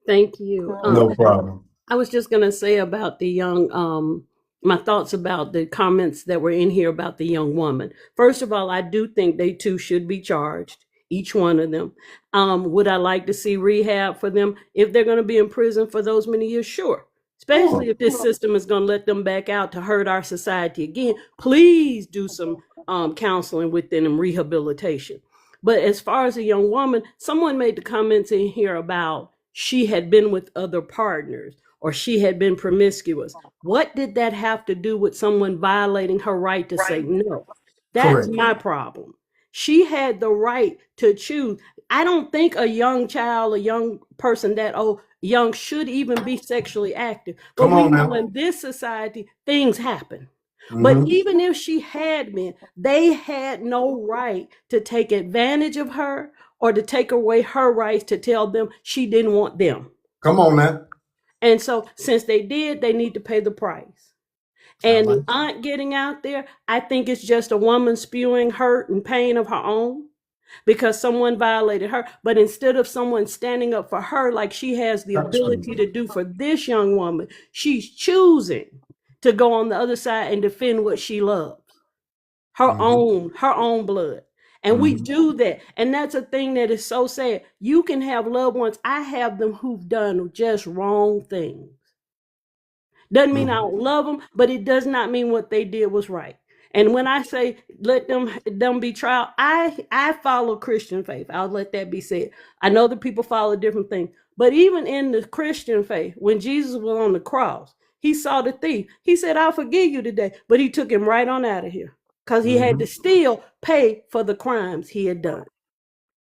Thank you. No problem. I was just going to say about the young, my thoughts about the comments that were in here about the young woman. First of all, I do think they too should be charged, each one of them. Would I like to see rehab for them if they're going to be in prison for those many years? Sure. Especially if this system is going to let them back out to hurt our society again. Please do some counseling with them and rehabilitation. But as far as a young woman, someone made the comments in here about she had been with other partners or she had been promiscuous. What did that have to do with someone violating her right to say no? That's Correct. my problem. She had the right to choose. I don't think a young child, a young person that young should even be sexually active. But Come we on know now. in this society, things happen. But Hmm. even if she had been, they had no right to take advantage of her or to take away her rights to tell them she didn't want them. Come on now. And so since they did, they need to pay the price. I And like the aunt getting out there, I think it's just a woman spewing hurt and pain of her own because someone violated her. But instead of someone standing up for her like she has the ability Absolutely. to do for this young woman, she's choosing to go on the other side and defend what she loves, her Hmm. own blood. And we Hmm. do that. And that's a thing that is so sad. You can have loved ones. I have them who've done just wrong things. Doesn't mean I Hmm. don't love them, but it does not mean what they did was right. And when I say let them be trial, I follow Christian faith. I'll let that be said. I know that people follow different things, but even in the Christian faith, when Jesus was on the cross, he saw the thief. He said, "I'll forgive you today," but he took him right on out of here because he had Hmm. to still pay for the crimes he had done.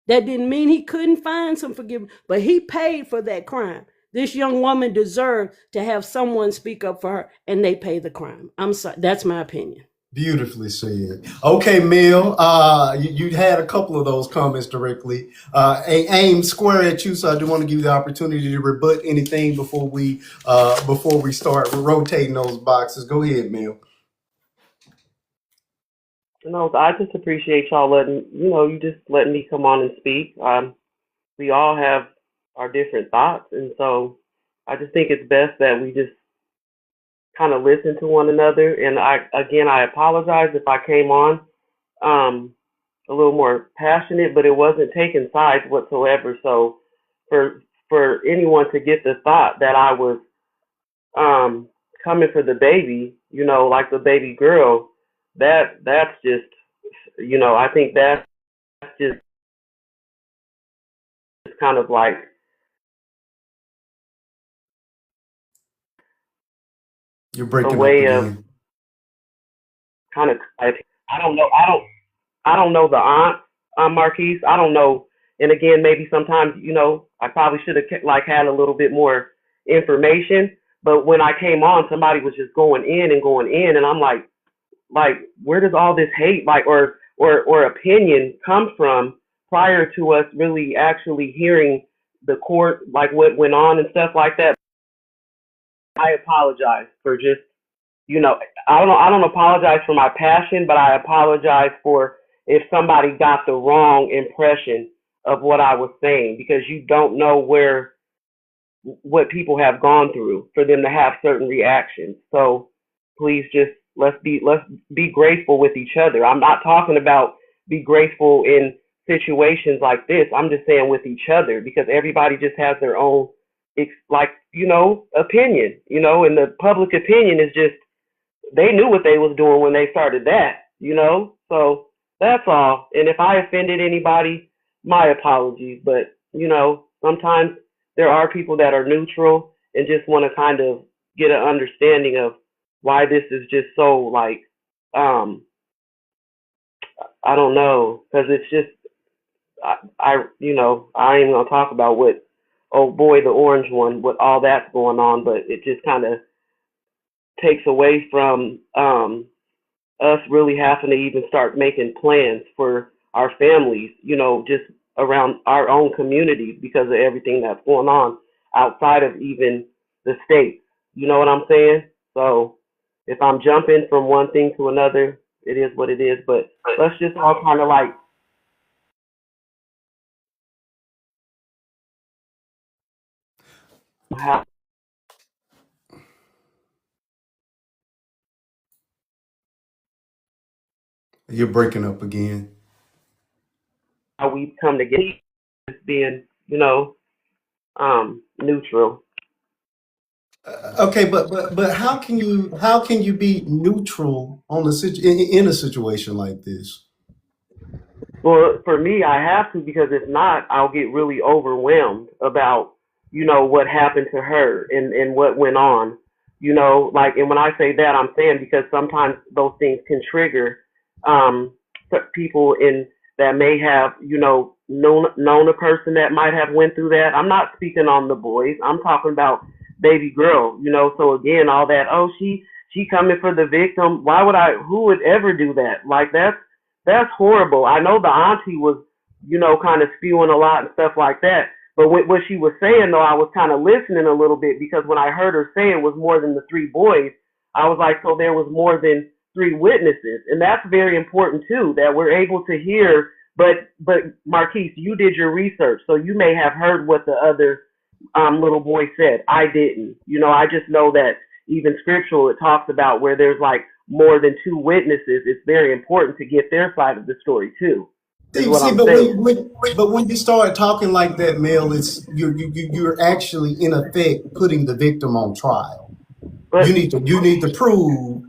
That didn't mean he couldn't find some forgiveness, but he paid for that crime. This young woman deserved to have someone speak up for her, and they pay the crime. I'm sorry. That's my opinion. Beautifully said. Okay, Mill. You had a couple of those comments directly aimed square at you, so I do want to give you the opportunity to rebut anything before we start rotating those boxes. Go ahead, Mill. No, I just appreciate y'all you just letting me come on and speak. We all have our different thoughts, and so I just think it's best that we just kind of listen to one another. And I apologize if I came on a little more passionate, but it wasn't taking sides whatsoever. So for anyone to get the thought that I was coming for the baby, like the baby girl, that's just, I think that's just kind of like You're a breaking up way of again. kind of, I don't know, I don't know the aunt, Marquise. I don't know. And again, maybe sometimes, I probably should have had a little bit more information. But when I came on, somebody was just going in, and I'm like, where does all this hate, or opinion come from prior to us really actually hearing the court, like what went on and stuff like that? I apologize for just, I don't apologize for my passion, but I apologize for if somebody got the wrong impression of what I was saying, because you don't know what people have gone through for them to have certain reactions. So please just let's be graceful with each other. I'm not talking about be graceful in situations like this. I'm just saying with each other, because everybody just has their own opinion, and the public opinion is just they knew what they was doing when they started that. So that's all. And if I offended anybody, my apologies. But sometimes there are people that are neutral and just want to kind of get an understanding of why this is just so I don't know, because it's just I ain't gonna talk about what the orange one, what all that's going on, but it just kind of takes away from us really having to even start making plans for our families, just around our own communities because of everything that's going on outside of even the state. You know what I'm saying? So if I'm jumping from one thing to another, it is what it is. But let's just all kind of how You're breaking up again. we come together, just being, neutral. Okay, but how can you be neutral on in a situation like this? Well, for me, I have to, because if not, I'll get really overwhelmed about, what happened to her and what went on, and when I say that, I'm saying because sometimes those things can trigger people that may have, known a person that might have went through that. I'm not speaking on the boys. I'm talking about baby girl, so again, all that, she coming for the victim. Who would ever do that? Like that's horrible. I know the auntie was, kind of spewing a lot and stuff like that. But what she was saying, though, I was kind of listening a little bit, because when I heard her say it was more than the 3 boys, I was like, so there was more than 3 witnesses. And that's very important, too, that we're able to hear. But Marquise, you did your research, so you may have heard what the other little boy said. I didn't. I just know that even scriptural, it talks about where there's like more than 2 witnesses. It's very important to get their side of the story too. Is what I'm But saying. when you start talking like that, Mel, it's you're actually in effect putting the victim on trial. But You need to prove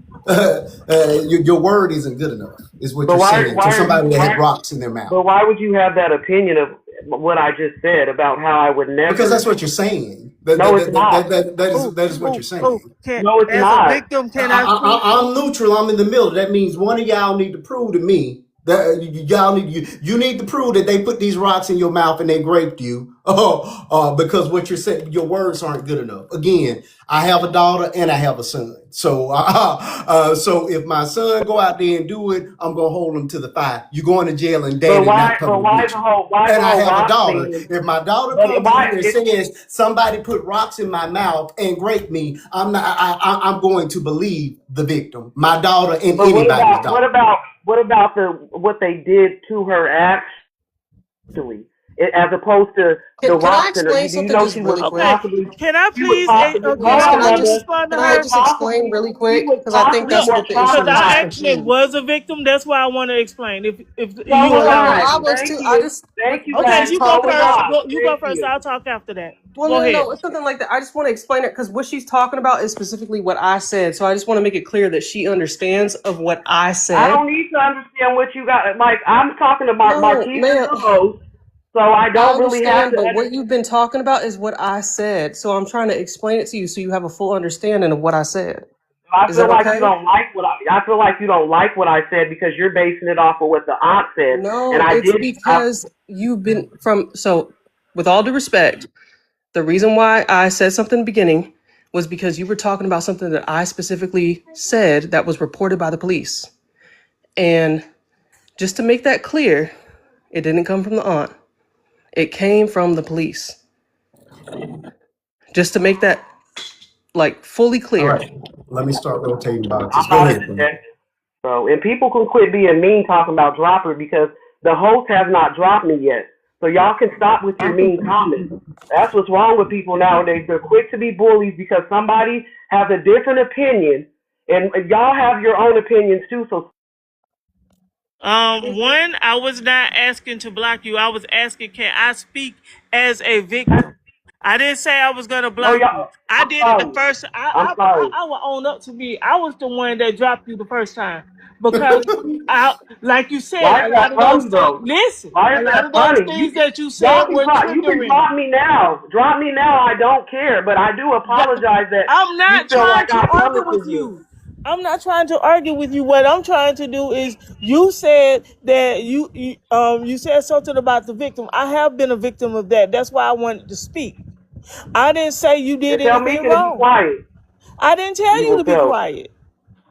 your word isn't good enough, is what but you're why saying to why are you somebody that had why rocks in their mouth. but why would you have that opinion of what I just said about how I would Because never? that's what you're saying. No, it's not. Oh, That is what you're saying. can No, it's as a not. victim, can I speak? I'm neutral. I'm in the middle. That means one of y'all need to prove to me that y'all you need to prove that they put these rocks in your mouth and they raped you. Because what you're saying, your words aren't good enough. Again, I have a daughter and I have a son. So, so if my son go out there and do it, I'm gonna hold him to the fire. You're going to jail and But daddy not coming why with the you. whole And I have a rock daughter. thing? If my daughter But comes in why here and it? says somebody put rocks in my mouth and raped me, I'm going to believe the victim, my daughter and But anybody's daughter. what about what they did to her actually, as opposed to the Can I rocks in her? explain Do you something know just really quick? Okay, can I please? hold Yes, Can on, I brother. respond to can I her? just explain really She quick? was Because I think possibly that's Yeah, more what the issue because is I traumatized. actually confused. was a victim. That's why I want to explain. If So you was allow No, me I. I to. was Thank too. you. Thank you, Okay, What she's guys. you go So talking was first. about. I. You go Thank first. you. I'll talk after that. Well, Go ahead. no, it's something like that. I just want to explain it because what she's talking about is specifically what I said. So I just want to make it clear that she understands of what I I said. don't need to understand what you got. Like, I'm talking to No, Marquise is ma'am, the host, so I I don't really have understand, to but what understand. you've been talking about is what I said. So I'm trying to explain it to you so you have a full understanding of what I said. I Is feel that like you okay? don't like what I feel like you don't like what I said because you're basing it off of what the aunt said, and No, I it's did. because you've been so with all due respect, the reason why I said something in the beginning was because you were talking about something that I specifically said that was reported by the police. And just to make that clear, it didn't come from the aunt. It came from the police. Just to make that like fully All clear. right, let me start rotating boxes. I'm Go not a ahead, bro. detective. So, and people can quit being mean talking about drop her because the host has not dropped me yet. So y'all can stop with your mean comments. That's what's wrong with people nowadays. They're quick to be bullies because somebody has a different opinion, and y'all have your own opinions too. So One, I was not asking to block you. I was asking, can I speak as a victim? I didn't say I was gonna oh block you. y'all, I I'm did it the sorry. first. I'm sorry. I will own up to me. I was the one that dropped you the first time because I, like you said, Why a is lot that of those funny things. though? Listen, Why a is lot that of those funny? things that you Y'all said can were drop. You can triggering. drop me now. Drop me now. I don't care, but I do apologize that I'm you not feel trying like to I'm argue coming with for you. you. I'm not trying to argue with you. What I'm trying to do is, you said that you said something about the victim. I have been a victim of that. That's why I wanted to speak. I didn't say you And did tell anything Mika to be wrong. quiet. I didn't tell you Evil to be self. quiet.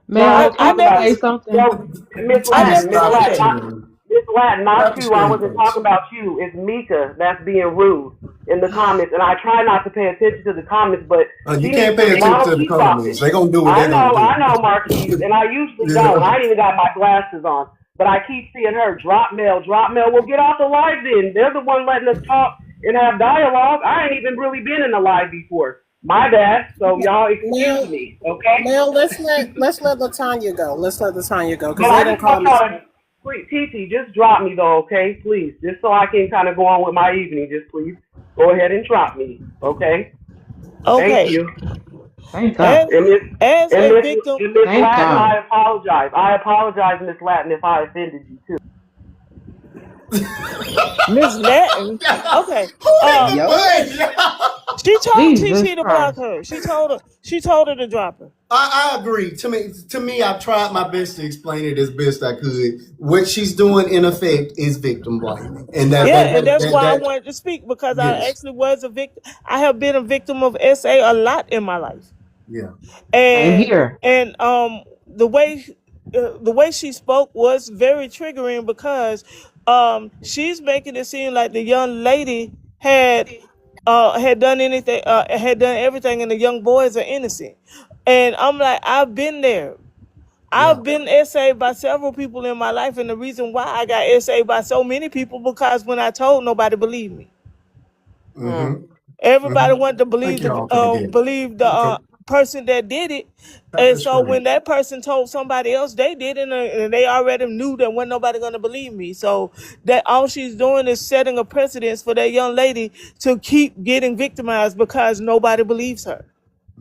No, May I I was I can talking I never about say something? no Miss I Please Latin, never Miss stop said the Latin, that. stream. Miss Latin, not Stop the you. I stream, wasn't folks. talking about you. It's Mika that's being rude in the comments, and I try not to pay attention to the comments, but You she needs can't to pay attention model. to the She dropped comments. it. They're gonna do what they're gonna I do. know, Marquise, and I usually don't. Yeah. I ain't even got my glasses on, but I keep seeing her drop mail, drop mail. Well, get off the live then. They're the one letting us talk and have dialogue. I ain't even really been in the live before. My bad. So y'all excuse Now, me, okay? now let's let Latanya go. Let's let Latanya go because But they I didn't just call want me. y'all to, please, TT, just drop me though, okay? Please, just so I can kind of go on with my evening. Just please go ahead and drop me, okay? Thank Okay. you. Thank God. As And Miss as and a Miss victim, and Miss Thank Latin, God. I apologize. I apologize, Miss Latin, if I offended you too. Miss Latin. Okay. Who hit Uh, the Yo. button? she told Jesus TT to block Christ. her. She told her to drop her. I agree. To me, I tried my best to explain it as best I could. What she's doing, in effect, is victim blaming, and Yeah, and that's why I that wanted to speak because I yes, actually was a victim. I have been a victim of SA a lot in my life, yeah, Same and here. and the way she spoke was very triggering because she's making it seem like the young lady had done anything had done everything and the young boys are innocent, and I'm like, I've been there. yeah. I've been essayed by several people in my life, and the reason why I got essayed by so many people because when I told, nobody believed me. Hmm. Mm-hmm. Everybody Mm-hmm. wanted to Thank believe y'all for the game. the person that did it, Stop and the so stream. when that person told somebody else they did it, and they already knew that wasn't nobody gonna believe me. So that all she's doing is setting a precedence for that young lady to keep getting victimized because nobody believes her.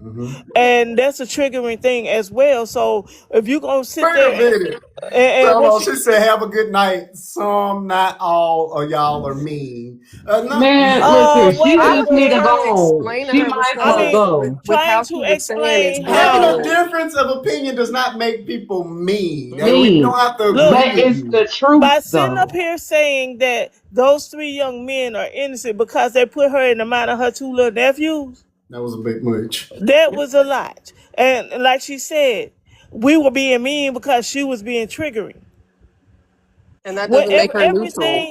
Mm-hmm. And that's a triggering thing as well. So if you're gonna sit Wait a there minute. and Hold what on. she She said, "Have a good night." Some, not all of y'all are mean. No. Man, look here. She I wait a just was need to trying to minute. go. explain to She her what's might as I going well mean, on with, go. how trying she to was saying explain it's Having a how. victim. difference of opinion does not make people mean. We Nope. don't Mean. have to Look, agree But with it's you. the truth by sitting up though. here saying that those three young men are innocent because they put her in the mind of her two little nephews, That was a bit much. that was a lot. And like she said, we were being mean because she was being triggering. And that doesn't make Whatever, her neutral.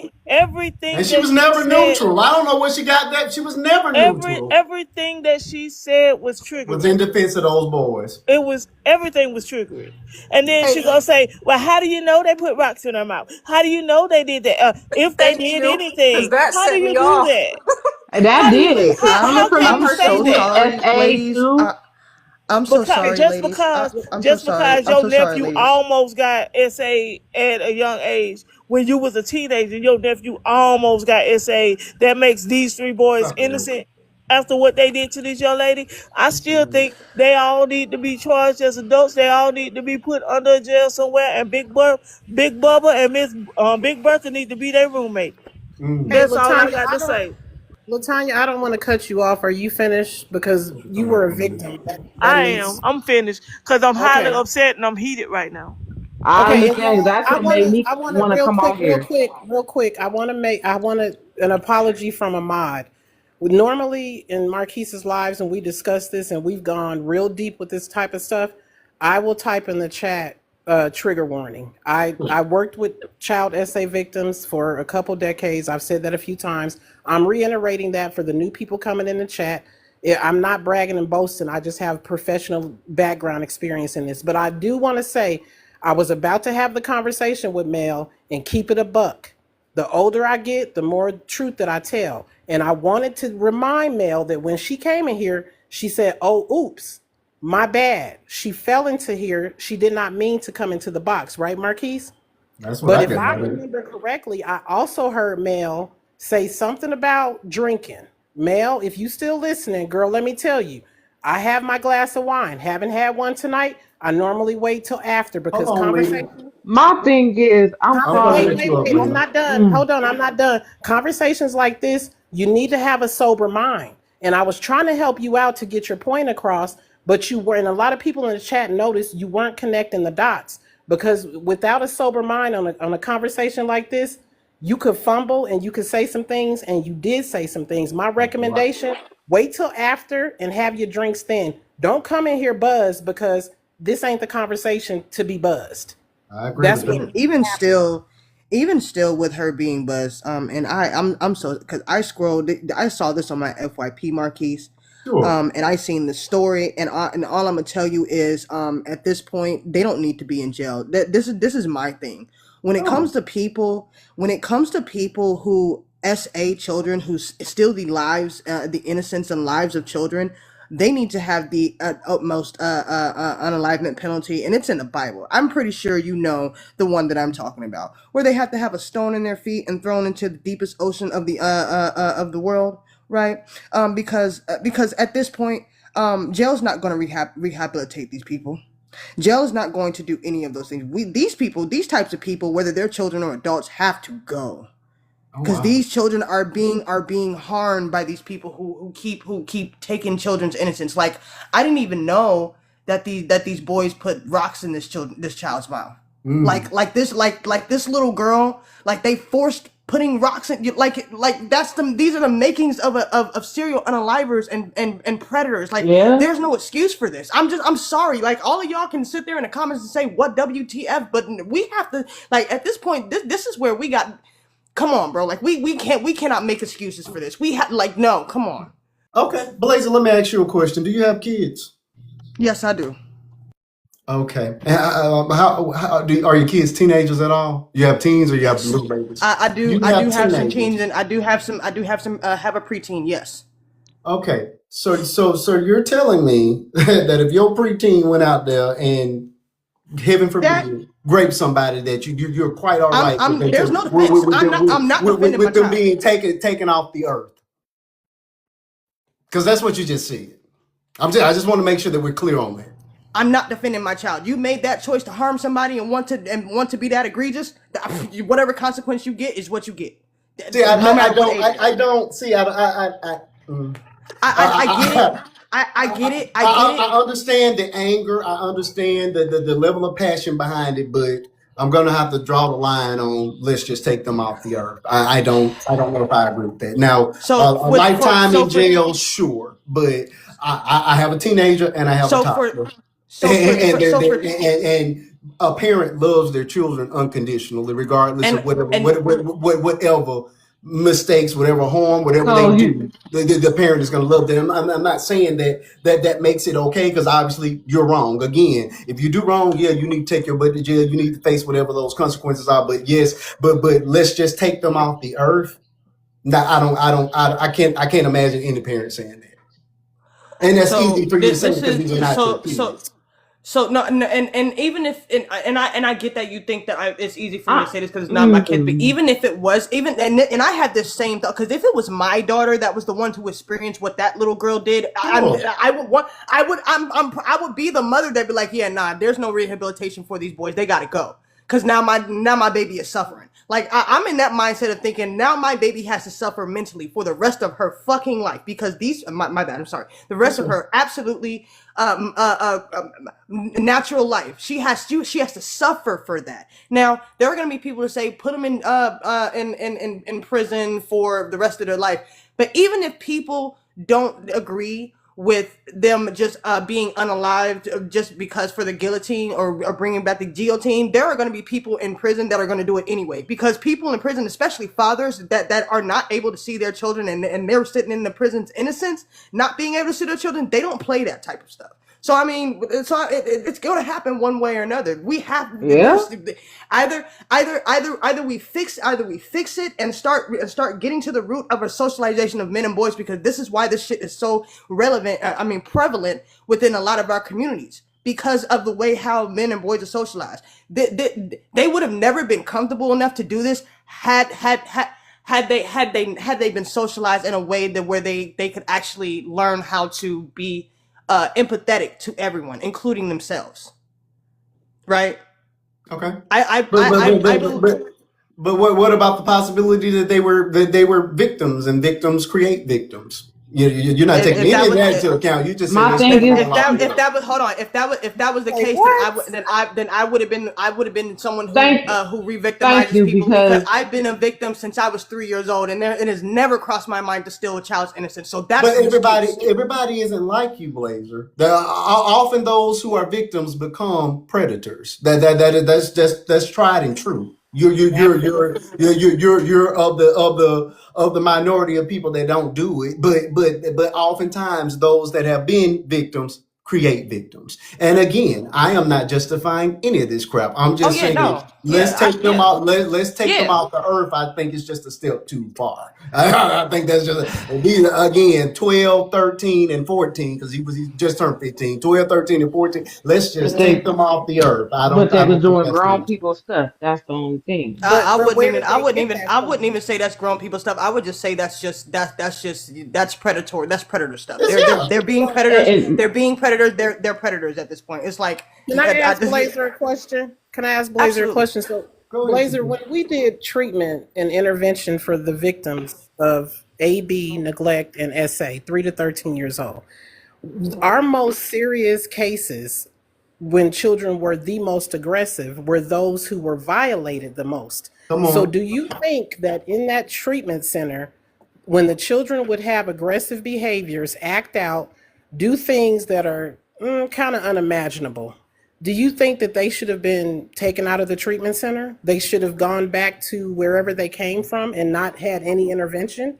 And everything she that was she never said, neutral. I don't know where she got that. She was never neutral. everything that she said was Was in triggering. defense of those boys. It was everything was triggering, and then Hey, she gonna say, "Well, how do you know they put rocks in her mouth? How do you know they did that? If they thank did you, because anything, that how do set you me do off. that? And How that do you did it. Coming how can from you I'm say so the that? sorry, SA ladies. too. I'm so Because sorry, ladies. I'm so just sorry. because I'm your so sorry, nephew ladies. almost got SA at a young age, when you was a teenager, your nephew almost got SA. That makes these three boys Stop it. innocent after what they did to this young lady. I still think they all need to be charged as adults. They all need to be put under a jail somewhere. And Big Bubba, and Miss Big Bertha need to be their roommate. Hey, Mm. That's all I Latanya, got to say. I don't want to cut you off. Are you finished? Because What you you talking were about, a Columbia? victim. That I am. means I'm finished because I'm highly okay. upset and I'm heated right now. I Okay, and understand 'cause that's what made me I want to want to come on here. real quick. I want to an apology from a mod. Normally in Marquise's lives, and we discuss this, and we've gone real deep with this type of stuff. I will type in the chat trigger warning. I worked with child SA victims for a couple decades. I've said that a few times. I'm reiterating that for the new people coming in the chat. I'm not bragging and boasting. I just have professional background experience in this. But I do want to say I was about to have the conversation with Mel and keep it a buck. The older I get, the more truth that I tell. And I wanted to remind Mel that when she came in here, she said, "Oh, oops, my bad. She fell into here. She did not mean to come into the box," right, Marquise? That's what But I if got I out of it. remember correctly, I also heard Mel say something about drinking. Mel, if you still listening, girl, let me tell you, I have my glass of wine. Haven't had one tonight. I normally wait till after Hold because on, Lee. conversation. My thing is, I'm I'm trying to sorry. Wait, let wait, you up, wait. I'm Lee. not done. Mm. Hold on. I'm not done. Conversations like this, you need to have a sober mind. And I was trying to help you out to get your point across, but you were, and a lot of people in the chat noticed you weren't connecting the dots because without a sober mind on a conversation like this, you could fumble and you could say some things, and you did say some things. My recommendation, wait till after and have your drinks then. Don't come in here buzzed because this ain't the conversation to be buzzed. I agree That's with what that. Even still with her being buzzed, and I'm so, because I scrolled, I saw this on my FYP Marquise, Sure. and I seen the story, and all I'm gonna tell you is, at this point, they don't need to be in jail. This is my thing. When it comes Oh, to people, who SA children, who steal the innocence and lives of children, they need to have the utmost unalivement penalty, and it's in the Bible. I'm pretty sure you know the one that I'm talking about, where they have to have a stone in their feet and thrown into the deepest ocean of the world, right? Because at this point, jail's not going to rehabilitate these people. Jail is not going to do any of those things. These types of people, whether they're children or adults, have to go, oh because wow. these children are being harmed by these people who keep taking children's innocence. Like, I didn't even know that these boys put rocks in this child's mouth. Mm. Like this little girl, like they forced putting rocks in, these are the makings of serial unalivers and predators. Like, Yeah. there's no excuse for this. I'm sorry. Like, all of y'all can sit there in the comments and say what WTF, but we have to, like, at this point, this is where we got. Come on, bro. Like, we cannot make excuses for this. We have, like, no, come on. Okay, Blazer, let me ask you a question. Do you have kids? Yes, I do. Okay. And, are your kids teenagers at all? You have teens or you have Yes, little babies? I do. You I do have have some teenagers. teens, and I do have some. Have a preteen. Yes. Okay. So you're telling me that if your preteen went out there and, heaven That forbid, rape somebody, that you're quite all right with them There's no defense. I'm not defending my with them child. being taken off the earth? Because that's what you just said. I just want to make sure that we're clear on that. I'm not defending my child. You made that choice to harm somebody and want to be that egregious. Whatever consequence you get is what you get. See, No matter what age. I don't see. Mm. I get it. I get it. I get I it. understand the anger. I understand the level of passion behind it, but I'm gonna have to draw the line on, let's just take them off the earth. I don't know if I agree with that. Now, So a lifetime in for jail, sure, but I have a teenager and I have a so toddler, for so for and a parent loves their children unconditionally, regardless of whatever and whatever mistakes, whatever harm, whatever So they you, do, the parent is going to love them. I'm not saying that makes it okay, because obviously you're wrong. Again, if you do wrong, yeah, you need to take your butt to jail. You need to face whatever those consequences are. But yes, but let's just take them off the earth. Now, I can't imagine any parent saying that. And that's easy for you to say because these are not your kids. So no, and even if and I get that you think that it's easy for me to say this because it's not my kid, but even if it was, and I had this same thought, because if it was my daughter that was the one to experience what that little girl did, Sure. I would be the mother that'd be like, yeah, nah, there's no rehabilitation for these boys, they gotta go, because now my baby is suffering. Like, I'm in that mindset of thinking now my baby has to suffer mentally for the rest of her fucking life because my bad, I'm sorry, the rest of her absolutely natural life. She has to suffer for that. Now there are going to be people who say put them in prison for the rest of their life. But even if people don't agree with them just being unalived just because for the guillotine or bringing back the guillotine, there are going to be people in prison that are going to do it anyway, because people in prison, especially fathers that are not able to see their children and they're sitting in the prison's innocence, not being able to see their children, they don't play that type of stuff. So I mean, it's going to happen one way or another. We have Yeah. either we fix it and start getting to the root of a socialization of men and boys, because this is why this shit is so relevant. I mean, prevalent within a lot of our communities because of the way how men and boys are socialized. They would have never been comfortable enough to do this had they been socialized in a way that where they could actually learn how to be empathetic to everyone, including themselves. Right? Okay. I believe. But what about the possibility that they were victims, and victims create victims? You're not taking any of that into account. You just My said thing there's is, If that was hold on, if that was the Wait, case, what? then I would have been someone who thank who thank re-victimizes you, people, because because I've been a victim since I was 3 years old, and it has never crossed my mind to steal a child's innocence. So that's But an excuse. everybody isn't like you, Blazer. Often those who are victims become predators. That's tried and true. You're of the minority of people that don't do it, but oftentimes those that have been victims create victims. And again, I am not justifying any of this crap. I'm Oh just yeah, saying, no, let's take them yeah, out. Let's take them yeah. out the earth. I think it's just a step too far. I think that's just these again 12, 13, and 14, because he just turned 15. 12, 13, and 14. Let's but just take they them off the earth. I but don't they I was don't think doing that's grown good. people stuff. That's the only thing. I But wouldn't where even did they get that I wouldn't from? even say that's grown people stuff. I would just say that's predatory. That's predator stuff. Yes, yeah. They're being predators. They're being predators. They're predators at this point. It's like Can I ask this- Blazer a question? Can I ask Blazer a absolutely. question? So, Go ahead. Blazer, when we did treatment and intervention for the victims of AB, neglect, and SA, 3 to 13 years old, our most serious cases when children were the most aggressive were those who were violated the most. Come So, on. do you think that in that treatment center, when the children would have aggressive behaviors, act out, do things that are kind of unimaginable, do you think that they should have been taken out of the treatment center? They should have gone back to wherever they came from and not had any intervention?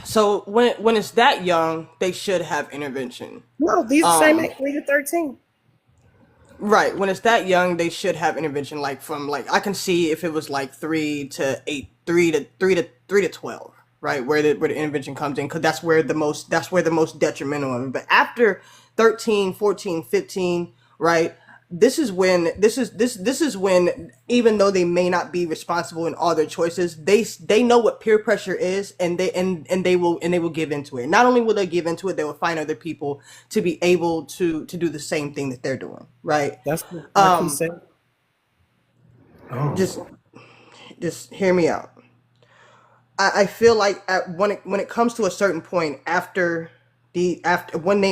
So when it's that young, they should have intervention. No, these are the same Um, age, 3 to 13. right. When it's that young, they should have intervention. Like from like I can see if it was like 3 to 12, right? Where the intervention comes in, because that's where the most detrimental of it. But after 13, 14, 15, right? This is when even though they may not be responsible in all their choices, they know what peer pressure is, and they will give into it. Not only will they give into it, they will find other people to be able to do the same thing that they're doing, right? That's what Marquis Um, said. Oh. just hear me out. I feel like when it comes to a certain point when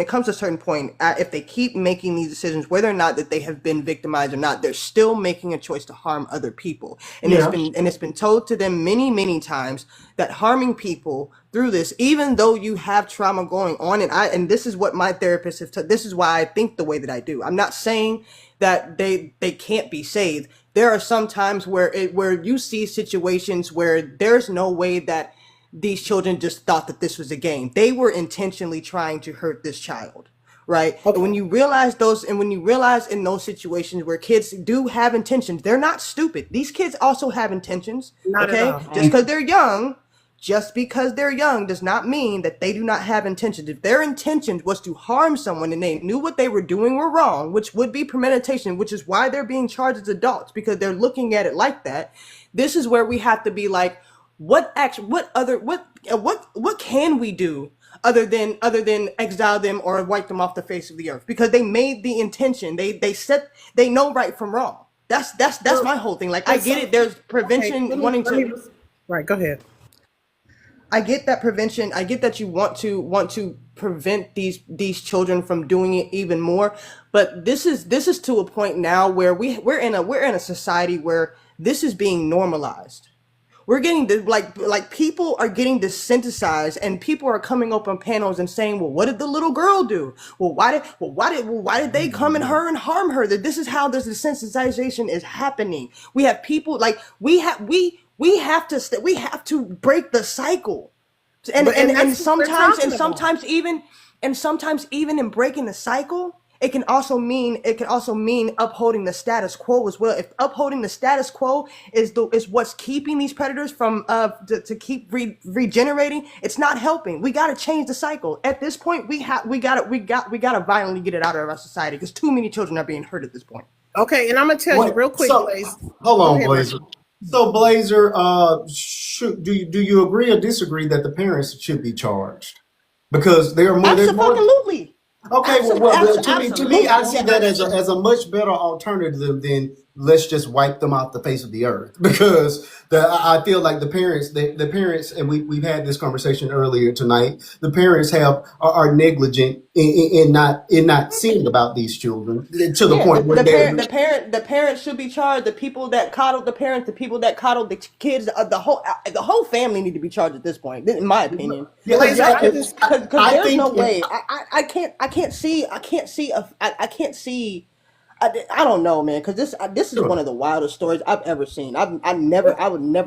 it comes to a certain point, if they keep making these decisions, whether or not that they have been victimized or not, they're still making a choice to harm other people. And Yeah. it's been told to them many times that harming people through this, even though you have trauma going on, and this is what my therapist has this is why I think the way that I do. I'm not saying that they can't be saved. There are some times where you see situations where there's no way that these children just thought that this was a game. They were intentionally trying to hurt this child, right? Okay. And when you realize in those situations where kids do have intentions, they're not stupid. These kids also have intentions, Not at okay? all. Just because they're young does not mean that they do not have intentions. If their intention was to harm someone and they knew what they were doing were wrong, which would be premeditation, which is why they're being charged as adults, because they're looking at it like that. This is where we have to be like, what can we do other than exile them or wipe them off the face of the earth? Because they made the intention. They know right from wrong. That's my whole thing. Like I get it. There's prevention Right, go ahead. I get that prevention. I get that you want to prevent these children from doing it even more. But this is to a point now where we're in a society where this is being normalized. We're getting like people are getting desensitized, and people are coming up on panels and saying, "Well, what did the little girl do? Why did they come in her and harm her?" That this is how this desensitization is happening. We have people like we have to break the cycle, and But- and that's what we're sometimes talking about. And sometimes even in breaking the cycle, it can also mean upholding the status quo as well. If upholding the status quo is what's keeping these predators from to keep regenerating, it's not helping. We got to change the cycle. At this point, we got to violently get it out of our society because too many children are being hurt at this point. Okay, and I'm gonna tell you real quick, So Blaze. hold Go on, ahead, Blazer. Marquis. So Blazer, do you agree or disagree that the parents should be charged? Because there are more. There's more. Absolutely. Okay, well, to me, I see that as Absolutely. a much better alternative than let's just wipe them off the face of the earth. Because I feel like the parents, and we've had this conversation earlier tonight. The parents are negligent in not seeing about these children to the Yeah, point where they're the parents should be charged. The people that coddled the parents, the people that coddled the kids, the whole family need to be charged at this point, in my opinion. yeah, Blaze, Because I just there's no think way. I can't see. I don't know, man. Because this is sure. one of the wildest stories I've ever seen. I would never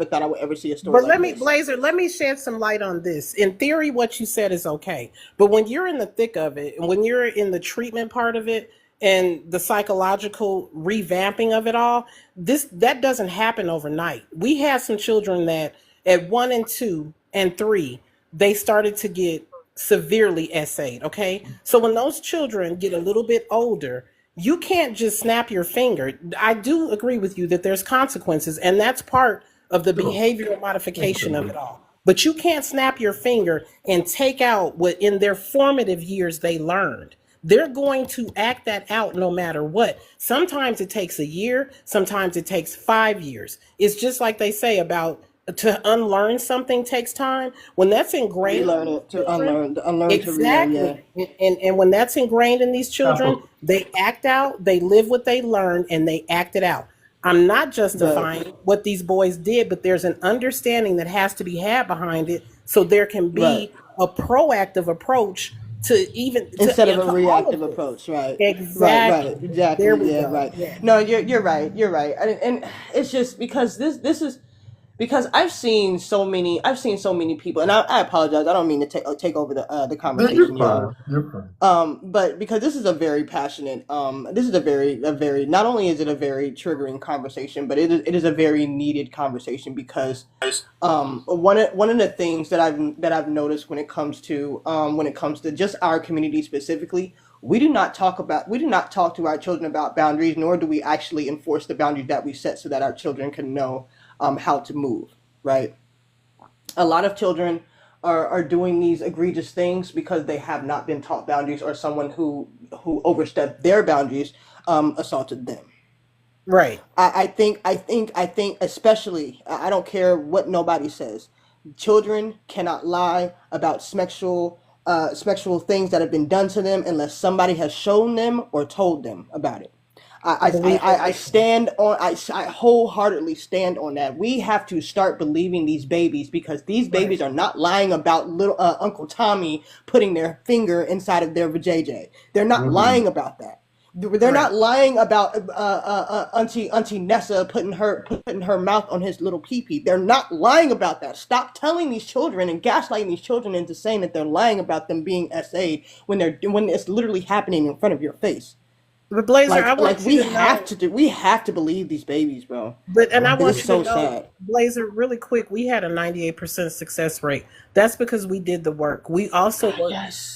thought I would ever see a story But like let me, this. Blazer, let me shed some light on this. In theory, what you said is okay. But when you're in the thick of it, and when you're in the treatment part of it, and the psychological revamping of it all, that doesn't happen overnight. We had some children that at 1 and 2 and 3, they started to get severely SA'd. Okay. So when those children get a little bit older, you can't just snap your finger. I do agree with you that there's consequences, and that's part of the Sure. behavioral modification of it all. But you can't snap your finger and take out what in their formative years they learned. They're going to act that out no matter what. Sometimes it takes a year, sometimes it takes 5 years. It's just like they say about to unlearn something takes time. When that's ingrained Relearn in it these to children, unlearn to relearn. Yeah. exactly. And when that's ingrained in these children, they act out, they live what they learn, and they act it out. I'm not But justifying what these boys did, but there's an understanding that has to be had behind it so there can right. be a proactive approach to even Instead of a to all of reactive this. approach, right? Exactly. There Exactly. we Yeah, go. right. Yeah. No, you're right. You're right. And it's just because this is because I've seen so many people, and I apologize. I don't mean to take over the No, you're conversation, y'all. fine. You're fine. But because this is a very passionate, this is a very not only is it a very triggering conversation, but it is a very needed conversation because one of the things that I've noticed when it comes to just our community specifically, we do not talk to our children about boundaries, nor do we actually enforce the boundaries that we set so that our children can know how to move, right? A lot of children are doing these egregious things because they have not been taught boundaries, or someone who overstepped their boundaries assaulted them. Right. I think especially, I don't care what nobody says, children cannot lie about sexual things that have been done to them unless somebody has shown them or told them about it. I believe I stand on, I wholeheartedly stand on that. We have to start believing these babies because these right. babies are not lying about little Uncle Tommy putting their finger inside of their vajayjay. They're not Mhm. lying about that. They're Right. not lying about Auntie Nessa putting her mouth on his little pee-pee. They're not lying about that. Stop telling these children and gaslighting these children into saying that they're lying about them being SA'd when it's literally happening in front of your face. But Blazer, I Like want you to know. we have to believe these babies, bro. And I Right. want It's you to so know, sad. Blazer, really quick, we had a 98% success rate. That's because we did the work. We also worked Yes.